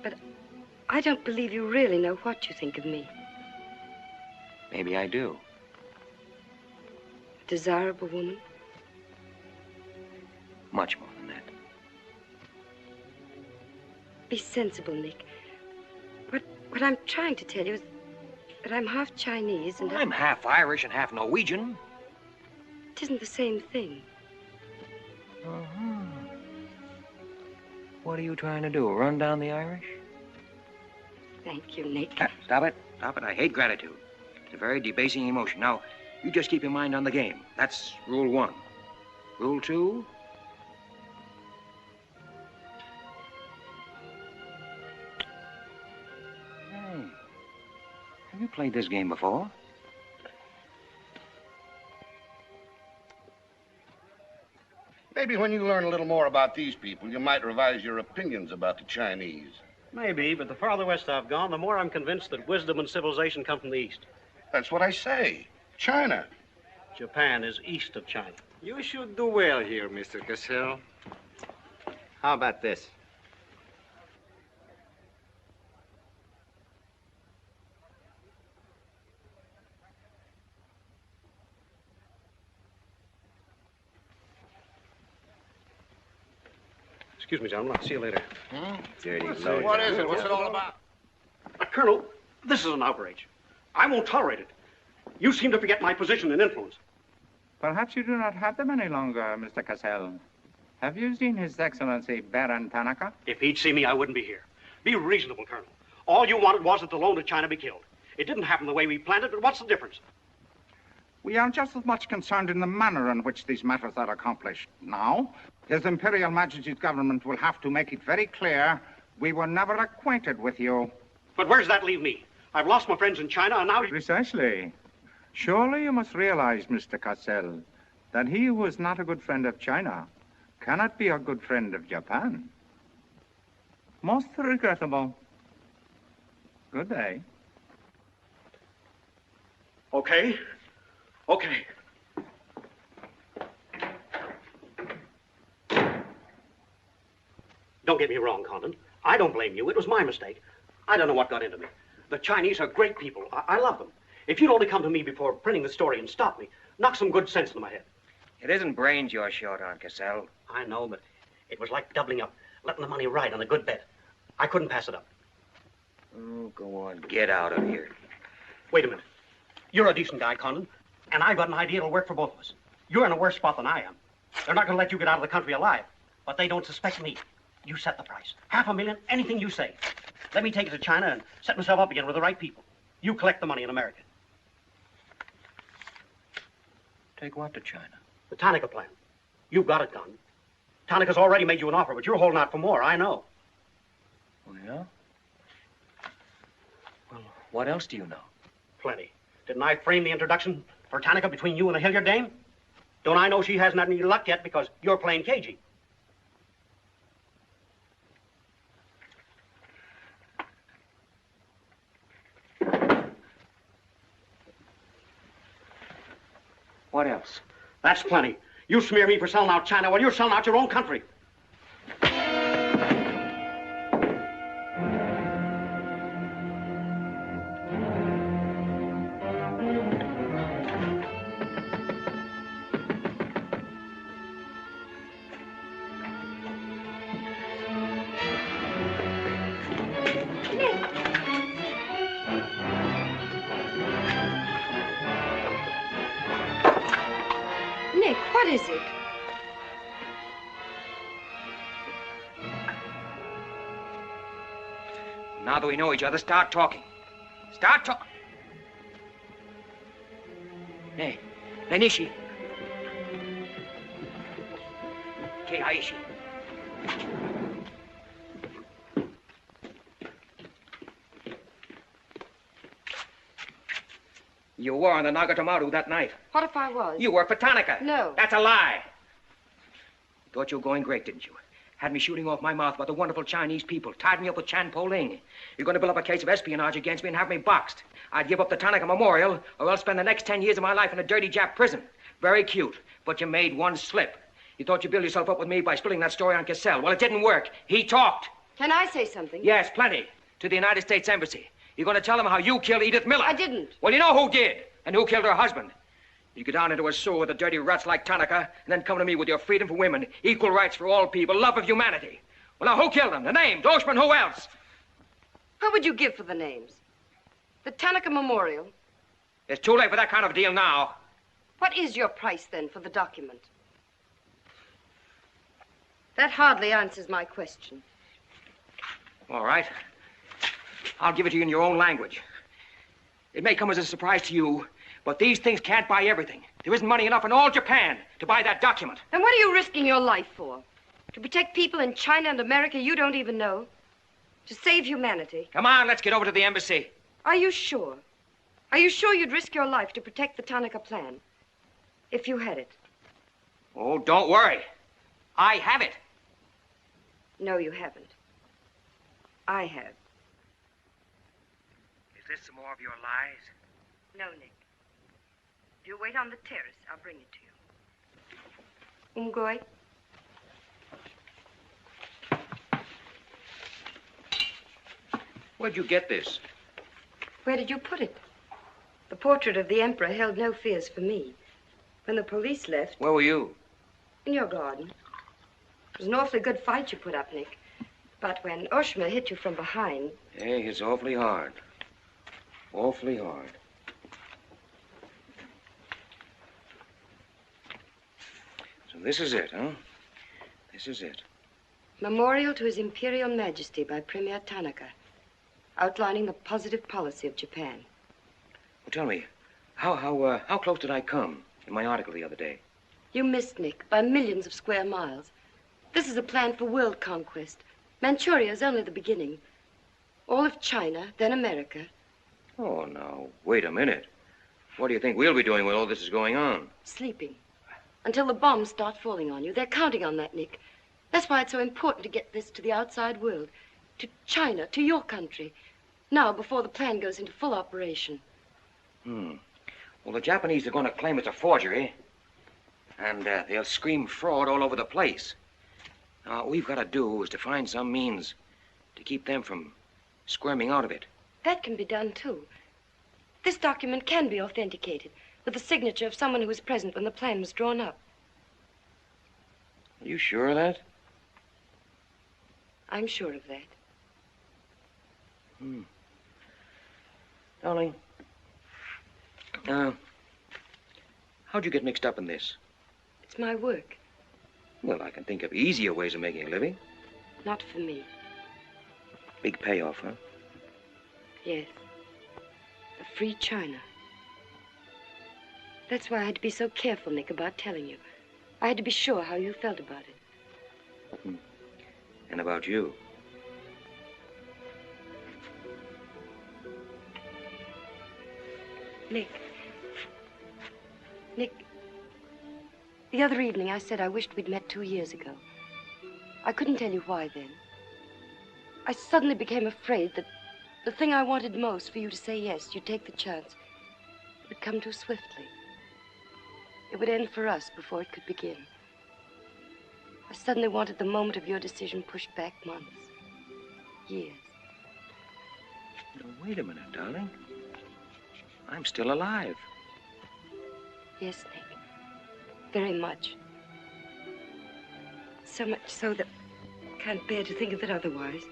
But I don't believe you really know what you think of me. Maybe I do. A desirable woman? Much more than that. Be sensible, Nick. What I'm trying to tell you is that I'm half Chinese and... I'm half Irish and half Norwegian. It isn't the same thing. Uh-huh. What are you trying to do, run down the Irish? Thank you, Nick. Stop it. Stop it. I hate gratitude. It's a very debasing emotion. Now, you just keep your mind on the game. That's rule 1. Rule 2... Have you played this game before? Maybe when you learn a little more about these people, you might revise your opinions about the Chinese. Maybe, but the farther west I've gone, the more I'm convinced that wisdom and civilization come from the east. That's what I say. China. Japan is east of China. You should do well here, Mr. Cassell. How about this? Excuse me, gentlemen. I'll see you later. Dirty low. What is it? What's it all about? Colonel, this is an outrage. I won't tolerate it. You seem to forget my position and influence. Perhaps you do not have them any longer, Mr. Cassell. Have you seen His Excellency Baron Tanaka? If he'd see me, I wouldn't be here. Be reasonable, Colonel. All you wanted was that the loan to China be killed. It didn't happen the way we planned it, but what's the difference? We are just as much concerned in the manner in which these matters are accomplished. Now, His Imperial Majesty's government will have to make it very clear we were never acquainted with you. But where does that leave me? I've lost my friends in China, and now... Precisely. Surely you must realize, Mr. Cassell, that he who is not a good friend of China cannot be a good friend of Japan. Most regrettable. Good day. Okay. Okay. Don't get me wrong, Condon. I don't blame you. It was my mistake. I don't know what got into me. The Chinese are great people. I love them. If you'd only come to me before printing the story and stop me, knock some good sense into my head. It isn't brains you're short on, Cassell. I know, but it was like doubling up, letting the money ride on a good bet. I couldn't pass it up. Oh, go on. Get out of here. Wait a minute. You're a decent guy, Condon, and I've got an idea that'll work for both of us. You're in a worse spot than I am. They're not going to let you get out of the country alive, but they don't suspect me. You set the price. $500,000, anything you say. Let me take it to China and set myself up again with the right people. You collect the money in America. Take what to China? The Tanaka plan. You've got it done. Tanaka's already made you an offer, but you're holding out for more, I know. Oh, yeah? Well, what else do you know? Plenty. Didn't I frame the introduction for Tanaka between you and the Hilliard dame? Don't I know she hasn't had any luck yet because you're playing cagey? What else? That's plenty. You smear me for selling out China while you're selling out your own country. Nick, what is it? Now that we know each other, start talking. Start talking. Hey, Nenishi. Keihaishi. You were on the Nagatomaru that night. What if I was? You worked for Tanaka. No. That's a lie. You thought you were going great, didn't you? Had me shooting off my mouth about the wonderful Chinese people, tied me up with Chan Po-ling. You're going to build up a case of espionage against me and have me boxed. I'd give up the Tanaka Memorial, or else spend the next 10 years of my life in a dirty Jap prison. Very cute, but you made one slip. You thought you'd build yourself up with me by spilling that story on Cassell. Well, it didn't work. He talked. Can I say something? Yes, plenty. To the United States Embassy. You're going to tell them how you killed Edith Miller. I didn't. Well, you know who did, and who killed her husband. You go down into a sewer with the dirty rats like Tanaka, and then come to me with your freedom for women, equal rights for all people, love of humanity. Well, now, who killed them? The names, Oshman, who else? What would you give for the names? The Tanaka Memorial. It's too late for that kind of deal now. What is your price, then, for the document? That hardly answers my question. All right. I'll give it to you in your own language. It may come as a surprise to you, but these things can't buy everything. There isn't money enough in all Japan to buy that document. Then what are you risking your life for? To protect people in China and America you don't even know? To save humanity? Come on, let's get over to the embassy. Are you sure? Are you sure you'd risk your life to protect the Tanaka plan? If you had it? Oh, don't worry. I have it. No, you haven't. I have. Is this some more of your lies? No, Nick. If you wait on the terrace, I'll bring it to you. Umgoy? Where'd you get this? Where did you put it? The portrait of the Emperor held no fears for me. When the police left... Where were you? In your garden. It was an awfully good fight you put up, Nick. But when Oshma hit you from behind... Hey, it's awfully hard. Awfully hard. So this is it, huh? This is it. Memorial to His Imperial Majesty by Premier Tanaka, outlining the positive policy of Japan. Well, tell me, how close did I come in my article the other day? You missed, Nick, by millions of square miles. This is a plan for world conquest. Manchuria is only the beginning. All of China, then America. Oh, now, wait a minute. What do you think we'll be doing when all this is going on? Sleeping. Until the bombs start falling on you. They're counting on that, Nick. That's why it's so important to get this to the outside world. To China, to your country. Now, before the plan goes into full operation. Well, the Japanese are going to claim it's a forgery. And they'll scream fraud all over the place. Now, what we've got to do is to find some means to keep them from squirming out of it. That can be done, too. This document can be authenticated with the signature of someone who was present when the plan was drawn up. Are you sure of that? I'm sure of that. Darling, how'd you get mixed up in this? It's my work. Well, I can think of easier ways of making a living. Not for me. Big payoff, huh? Yes. A free China. That's why I had to be so careful, Nick, about telling you. I had to be sure how you felt about it. And about you. Nick. Nick, the other evening I said I wished we'd met 2 years ago. I couldn't tell you why then. I suddenly became afraid that the thing I wanted most for you to say yes, you'd take the chance, would come too swiftly. It would end for us before it could begin. I suddenly wanted the moment of your decision pushed back months, years. Now, wait a minute, darling. I'm still alive. Yes, Nick. Very much. So much so that I can't bear to think of it otherwise.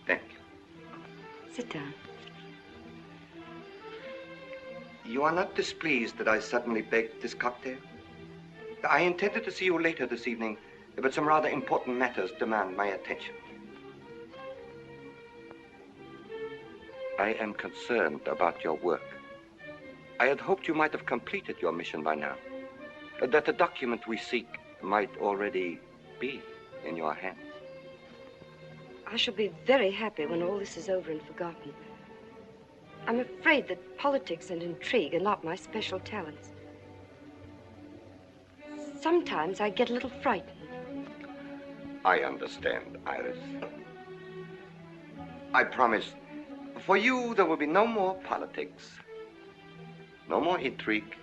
Thank you. Sit down. You are not displeased that I suddenly begged this cocktail? I intended to see you later this evening, but some rather important matters demand my attention. I am concerned about your work. I had hoped you might have completed your mission by now, that the document we seek might already be in your hands. I shall be very happy when all this is over and forgotten. I'm afraid that politics and intrigue are not my special talents. Sometimes I get a little frightened. I understand, Iris. I promise, for you there will be no more politics, no more intrigue,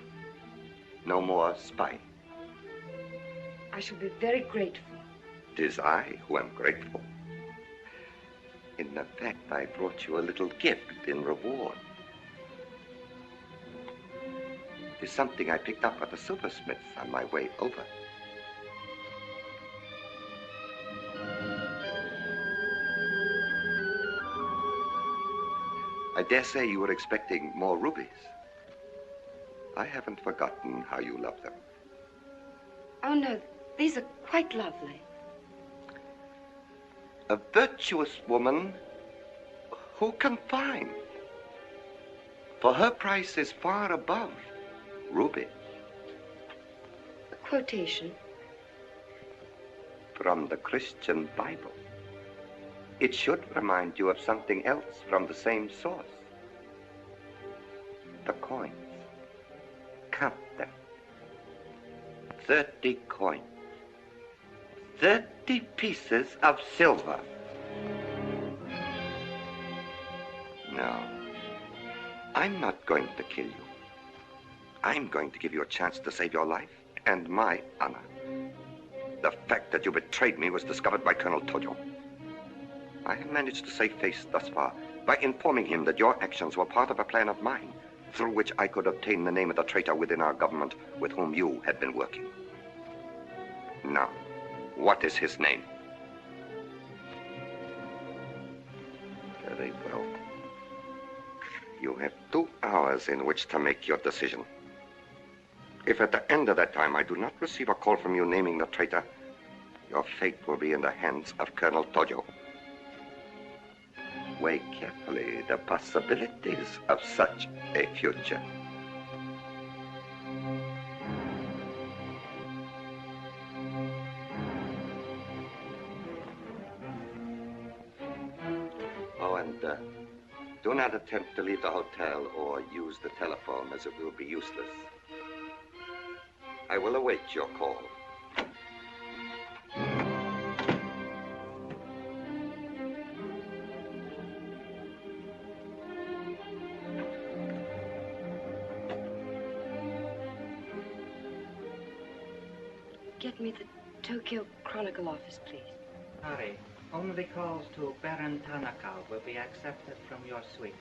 no more spying. I shall be very grateful. It is I who am grateful. In fact, I brought you a little gift in reward. It is something I picked up at the silversmith on my way over. I dare say you were expecting more rubies. I haven't forgotten how you love them. Oh, no, these are quite lovely. A virtuous woman, who can find? For her price is far above ruby. A quotation? From the Christian Bible. It should remind you of something else from the same source. The coins. Count them. 30 coins. 30 pieces of silver. No, I'm not going to kill you. I'm going to give you a chance to save your life and my honor. The fact that you betrayed me was discovered by Colonel Tojo. I have managed to save face thus far by informing him that your actions were part of a plan of mine, through which I could obtain the name of the traitor within our government with whom you had been working. Now, what is his name? Very well. You have 2 hours in which to make your decision. If at the end of that time I do not receive a call from you naming the traitor, your fate will be in the hands of Colonel Tojo. Weigh carefully the possibilities of such a future. Oh, and do not attempt to leave the hotel or use the telephone, as it will be useless. I will await your call. Get me the Tokyo Chronicle office, please. Sorry, only calls to Baron Tanaka will be accepted from your suite.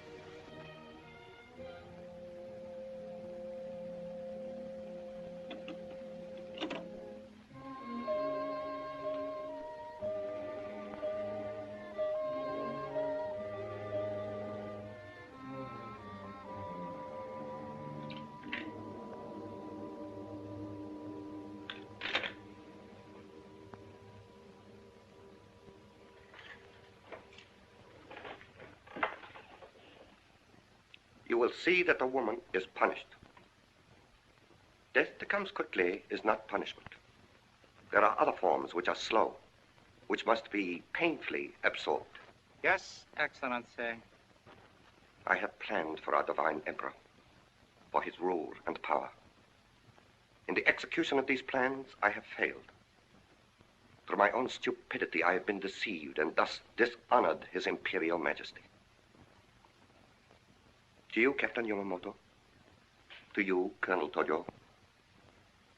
You will see that the woman is punished. Death that comes quickly is not punishment. There are other forms which are slow, which must be painfully absorbed. Yes, Excellency. I have planned for our divine emperor, for his rule and power. In the execution of these plans, I have failed. Through my own stupidity, I have been deceived and thus dishonored his imperial majesty. To you, Captain Yamamoto, to you, Colonel Tojo,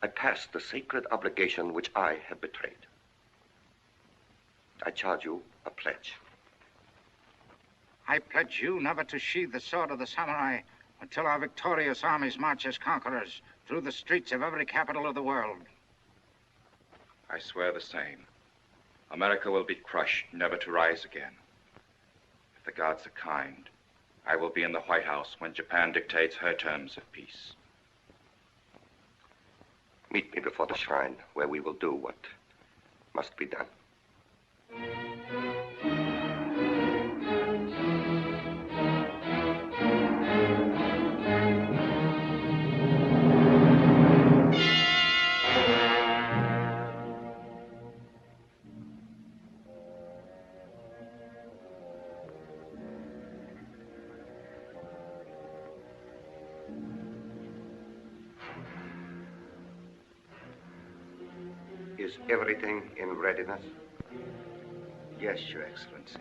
I pass the sacred obligation which I have betrayed. I charge you a pledge. I pledge you never to sheathe the sword of the samurai until our victorious armies march as conquerors through the streets of every capital of the world. I swear the same. America will be crushed, never to rise again. If the gods are kind, I will be in the White House when Japan dictates her terms of peace. Meet me before the shrine, where we will do what must be done. Is everything in readiness? Yes, Your Excellency.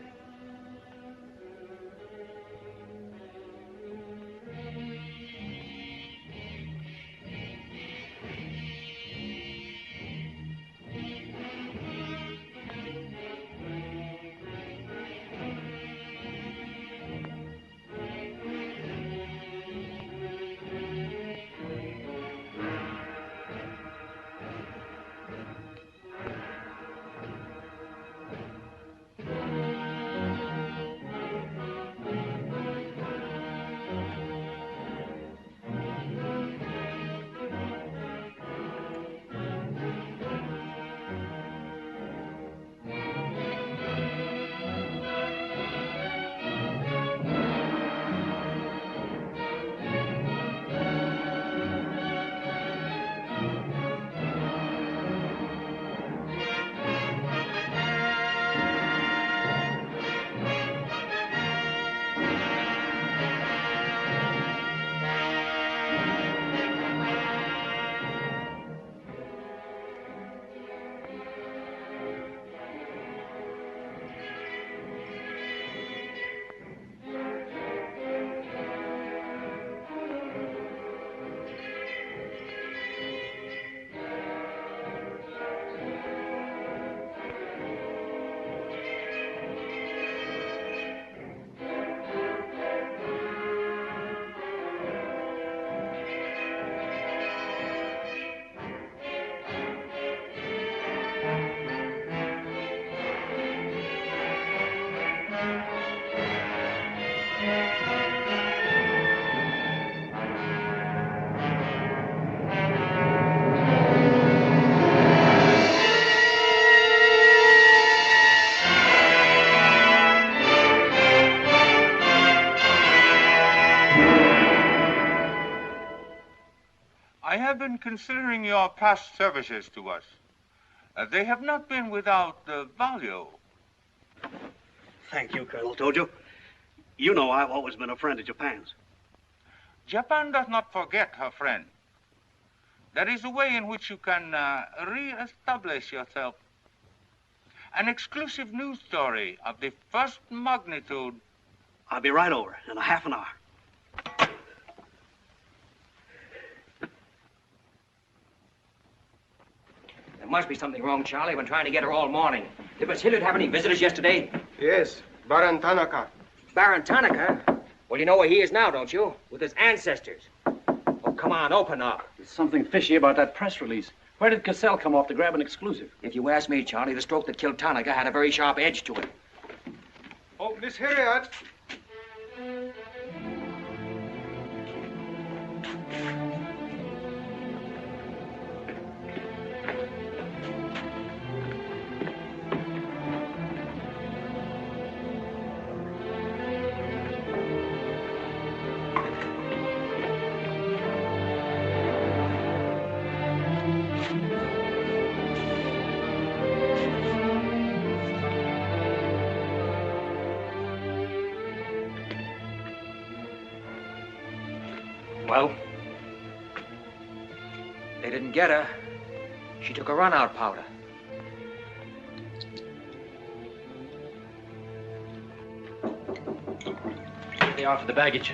I have been considering your past services to us. They have not been without value. Thank you, Colonel Tojo. You know I've always been a friend of Japan's. Japan does not forget her friend. There is a way in which you can re-establish yourself. An exclusive news story of the first magnitude. I'll be right over in a half an hour. There must be something wrong, Charlie. I've been trying to get her all morning. Did Miss Hilliard have any visitors yesterday? Yes, Baron Tanaka. Baron Tanaka? Well, you know where he is now, don't you? With his ancestors. Oh, come on, open up. There's something fishy about that press release. Where did Cassell come off to grab an exclusive? If you ask me, Charlie, the stroke that killed Tanaka had a very sharp edge to it. Oh, Miss Hilliard. Well, they didn't get her. She took a run-out powder. They are for the baggage.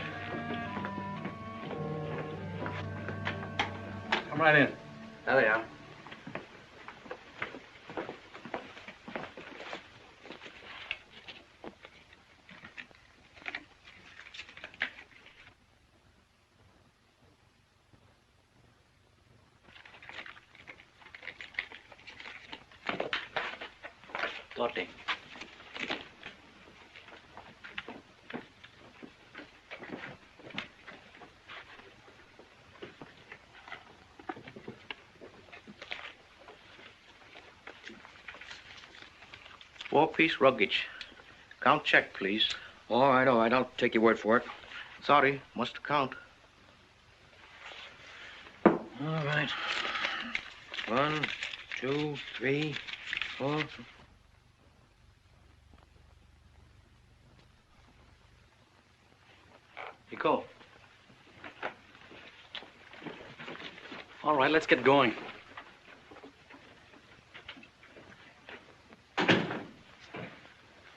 Come right in. There they are. Dorothy. Four-piece luggage. Count check, please. All right, I'll take your word for it. Sorry, must count. All right. 1, 2, 3, 4. Nico. All right, let's get going.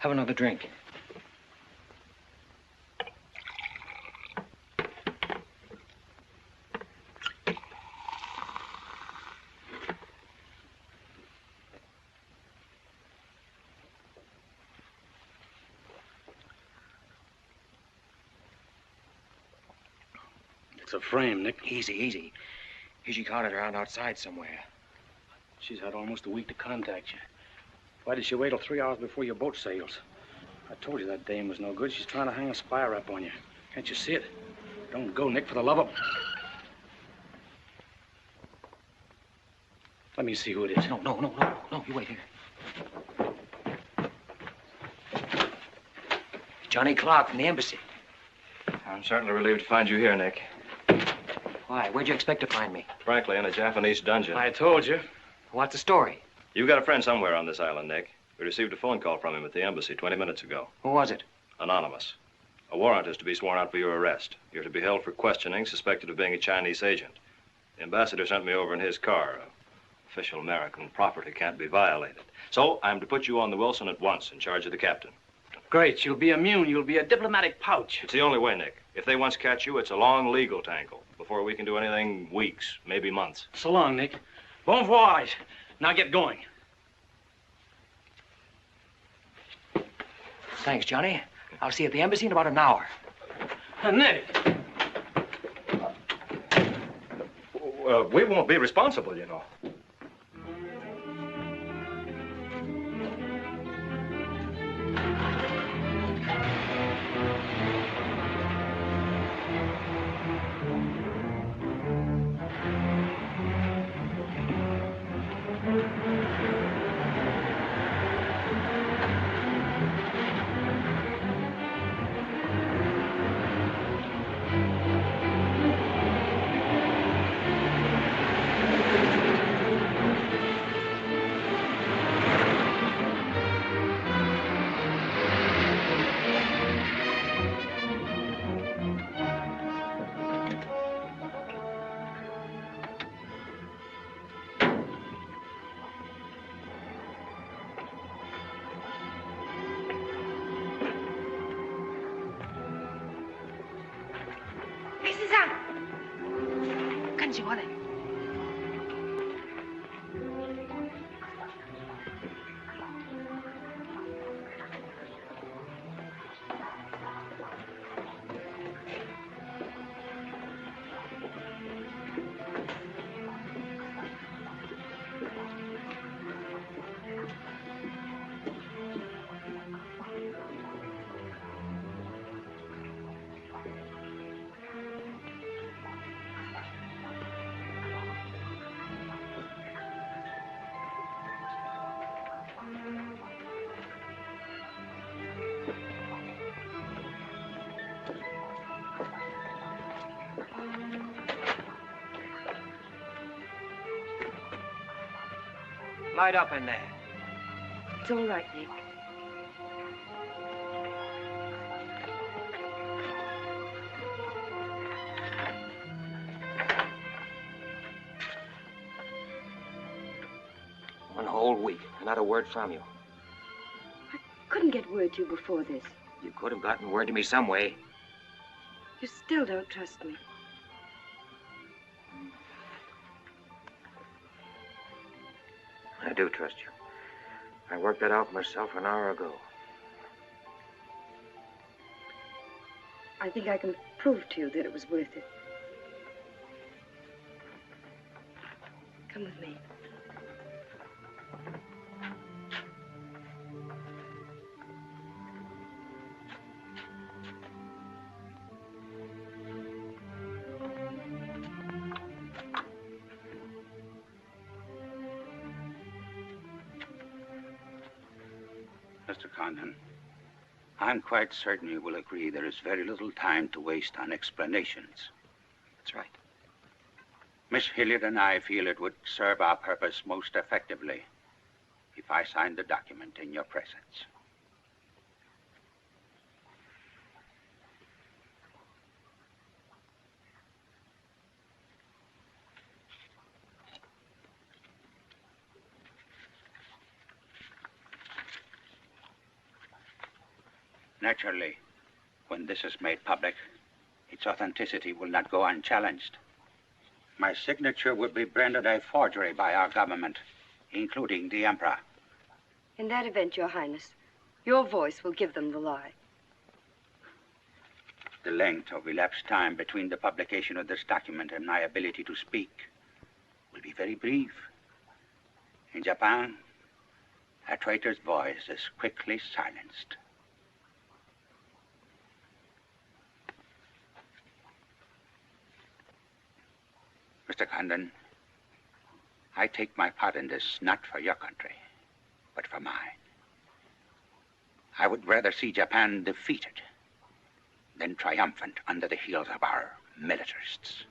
Have another drink. It's a frame, Nick. Easy, easy. She caught it around outside somewhere. She's had almost a week to contact you. Why did she wait till 3 hours before your boat sails? I told you that dame was no good. She's trying to hang a spy rap on you. Can't you see it? Don't go, Nick, for the love of... Let me see who it is. No, you wait here. Johnny Clark from the embassy. I'm certainly relieved to find you here, Nick. Why? Where'd you expect to find me? Frankly, in a Japanese dungeon. I told you. What's the story? You've got a friend somewhere on this island, Nick. We received a phone call from him at the embassy 20 minutes ago. Who was it? Anonymous. A warrant is to be sworn out for your arrest. You're to be held for questioning, suspected of being a Chinese agent. The ambassador sent me over in his car. Official American property can't be violated. So I'm to put you on the Wilson at once in charge of the captain. Great. You'll be immune. You'll be a diplomatic pouch. It's the only way, Nick. If they once catch you, it's a long legal tangle. Before we can do anything, weeks, maybe months. So long, Nick. Bon voyage. Now get going. Thanks, Johnny. I'll see you at the embassy in about an hour. Nick! We won't be responsible, you know. Light up in there. It's all right, Nick. One whole week, and not a word from you. I couldn't get word to you before this. You could have gotten word to me some way. You still don't trust me. I do trust you. I worked that out myself an hour ago. I think I can prove to you that it was worth it. Come with me. Mr. Condon, I'm quite certain you will agree there is very little time to waste on explanations. That's right. Miss Hilliard and I feel it would serve our purpose most effectively if I signed the document in your presence. Naturally, when this is made public, its authenticity will not go unchallenged. My signature would be branded a forgery by our government, including the Emperor. In that event, Your Highness, your voice will give them the lie. The length of elapsed time between the publication of this document and my ability to speak will be very brief. In Japan, a traitor's voice is quickly silenced. Mr. Condon, I take my part in this not for your country, but for mine. I would rather see Japan defeated than triumphant under the heels of our militarists.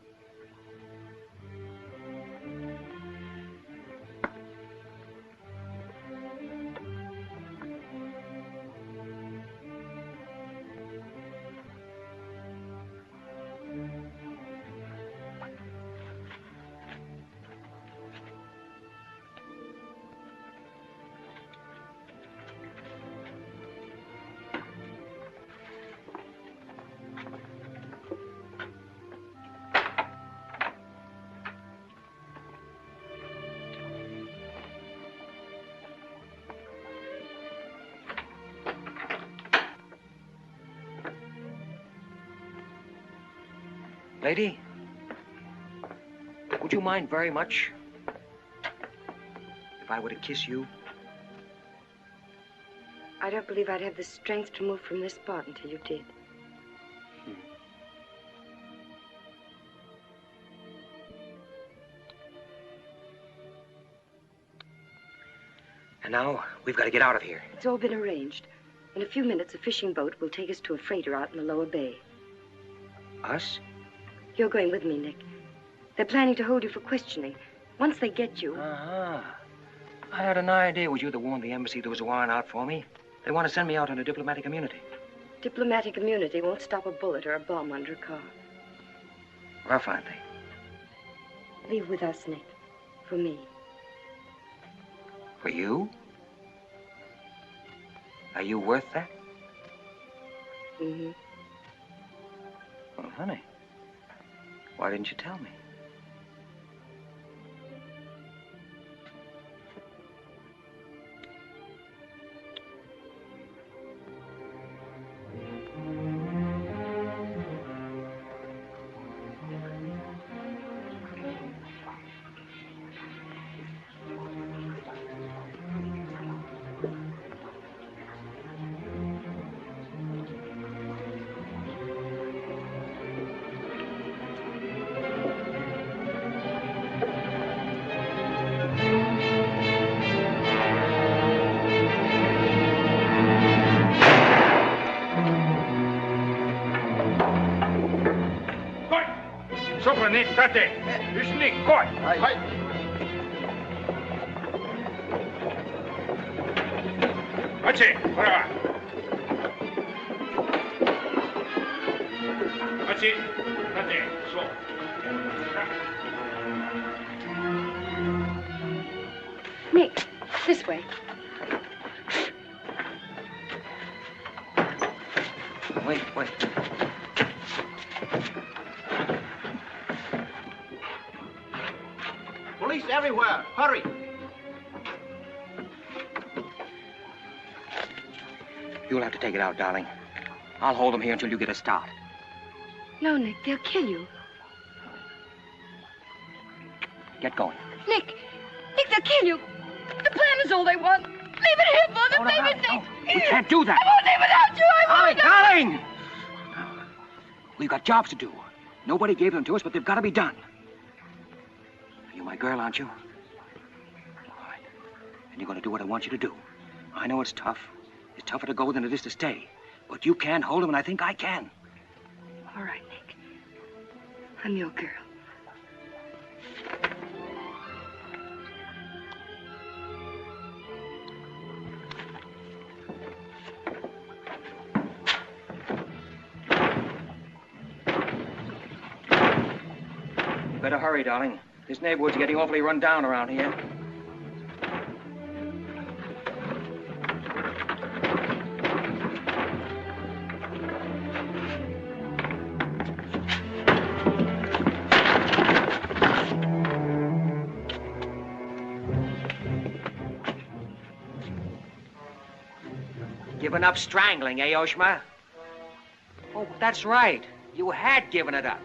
Lady, would you mind very much if I were to kiss you? I don't believe I'd have the strength to move from this spot until you did. And now, we've got to get out of here. It's all been arranged. In a few minutes, a fishing boat will take us to a freighter out in the lower bay. Us? You're going with me, Nick. They're planning to hold you for questioning. Once they get you... Uh-huh. I had an idea it was you that warned the embassy there was a warrant out for me. They want to send me out on a diplomatic immunity. Diplomatic immunity won't stop a bullet or a bomb under a car. Rough, aren't they? Leave with us, Nick. For me. For you? Are you worth that? Mm-hmm. Well, honey, why didn't you tell me? State, Ishnik, Koi. Achi, Kora. Achi, Tate, so. Nick, this way. Wait. Police everywhere. Hurry. You'll have to take it out, darling. I'll hold them here until you get a start. No, Nick, they'll kill you. Get going. Nick, they'll kill you. The plan is all they want. Leave it here, Father. Leave it, Nick. We can't do that. I won't leave without you. I won't. Darling! We've got jobs to do. Nobody gave them to us, but they've got to be done. You're my girl, aren't you? All right. And you're going to do what I want you to do. I know it's tough. It's tougher to go than it is to stay. But you can hold them, and I think I can. All right, Nick. I'm your girl. Better hurry, darling. This neighborhood's getting awfully run down around here. Given up strangling, eh, Oshma? Oh, that's right. You had given it up.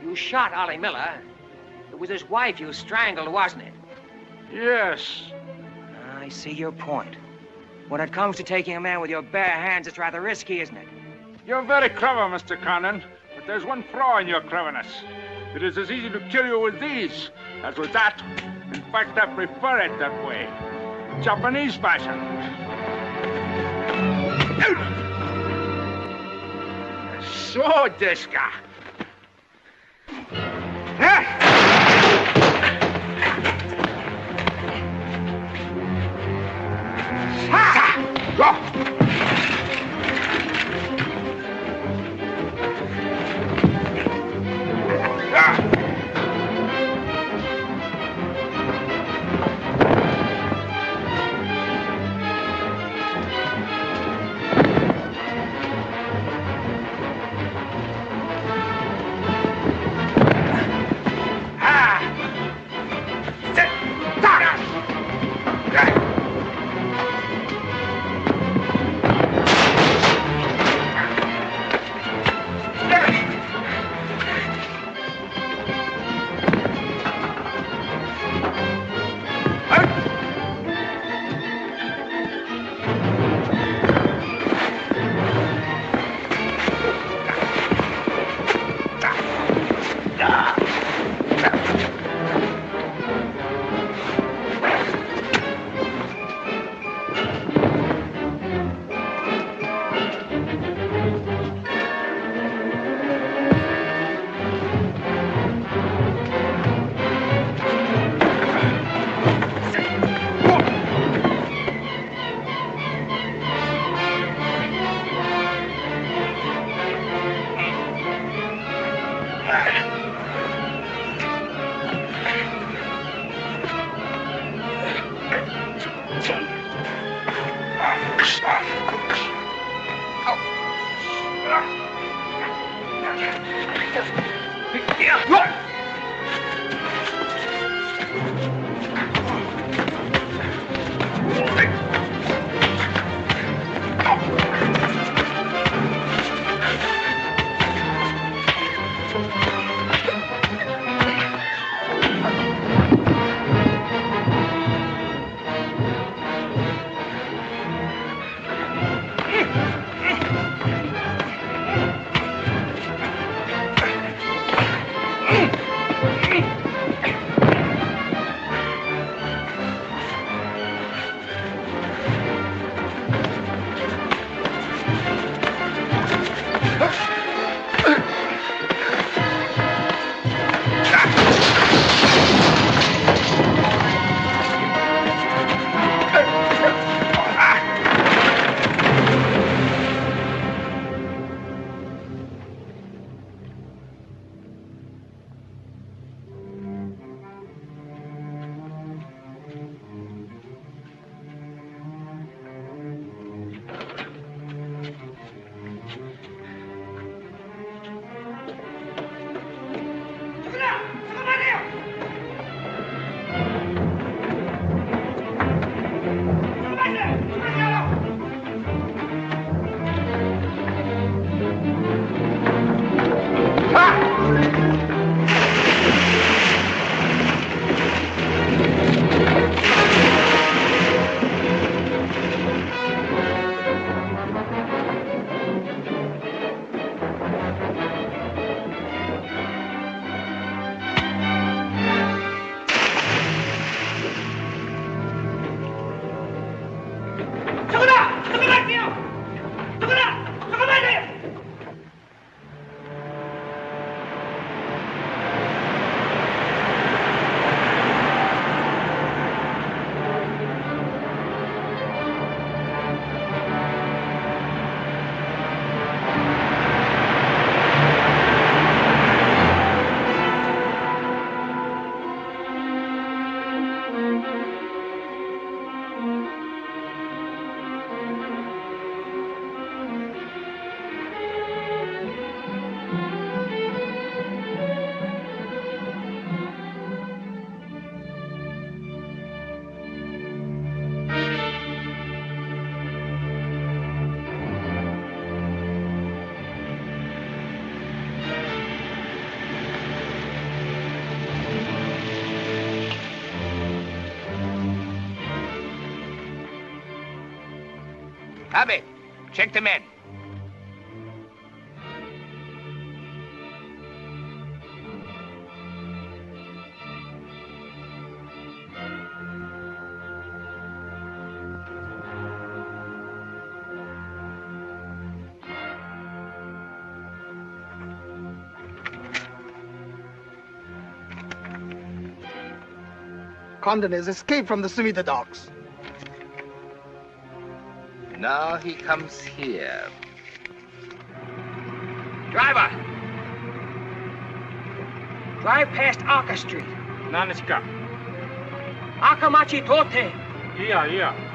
You shot Ollie Miller. It was his wife you strangled, wasn't it? Yes. I see your point. When it comes to taking a man with your bare hands, it's rather risky, isn't it? You're very clever, Mr. Condon, but there's one flaw in your cleverness. It is as easy to kill you with these as with that. In fact, I prefer it that way. Japanese fashion. So, Deska. Abe, check the men. Condon has escaped from the Sumida docks. Now he comes here. Driver! Drive past Aka Street. Naniska. Akamachi Tote. Yeah.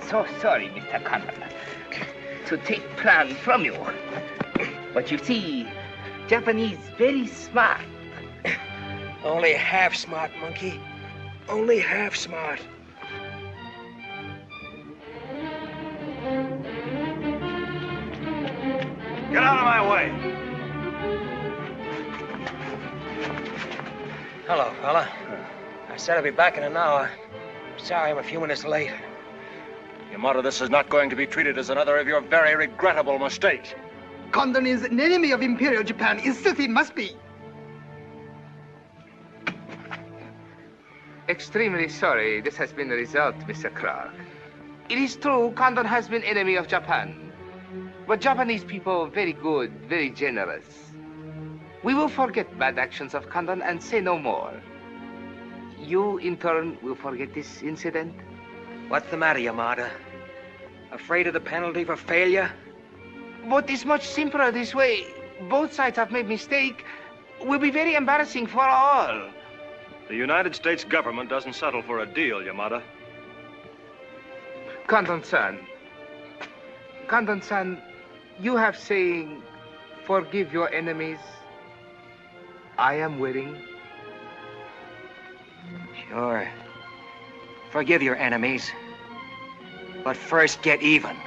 So sorry, Mr. Condon, to take plan from you. But you see, Japanese very smart. Only half smart, monkey. Only half smart. Get out of my way. Hello, fella. I said I'd be back in an hour. Sorry I'm a few minutes late. Yamato, this is not going to be treated as another of your very regrettable mistakes. Condon is an enemy of Imperial Japan. Insist it must be. Extremely sorry this has been the result, Mr. Clark. It is true Condon has been enemy of Japan. But Japanese people very good, very generous. We will forget bad actions of Condon and say no more. You, in turn, will forget this incident? What's the matter, Yamada? Afraid of the penalty for failure? But it's much simpler this way. Both sides have made mistake. Will be very embarrassing for all. The United States government doesn't settle for a deal, Yamada. Condon-san, you have saying, forgive your enemies. I am willing. Sure. Forgive your enemies. But first get even.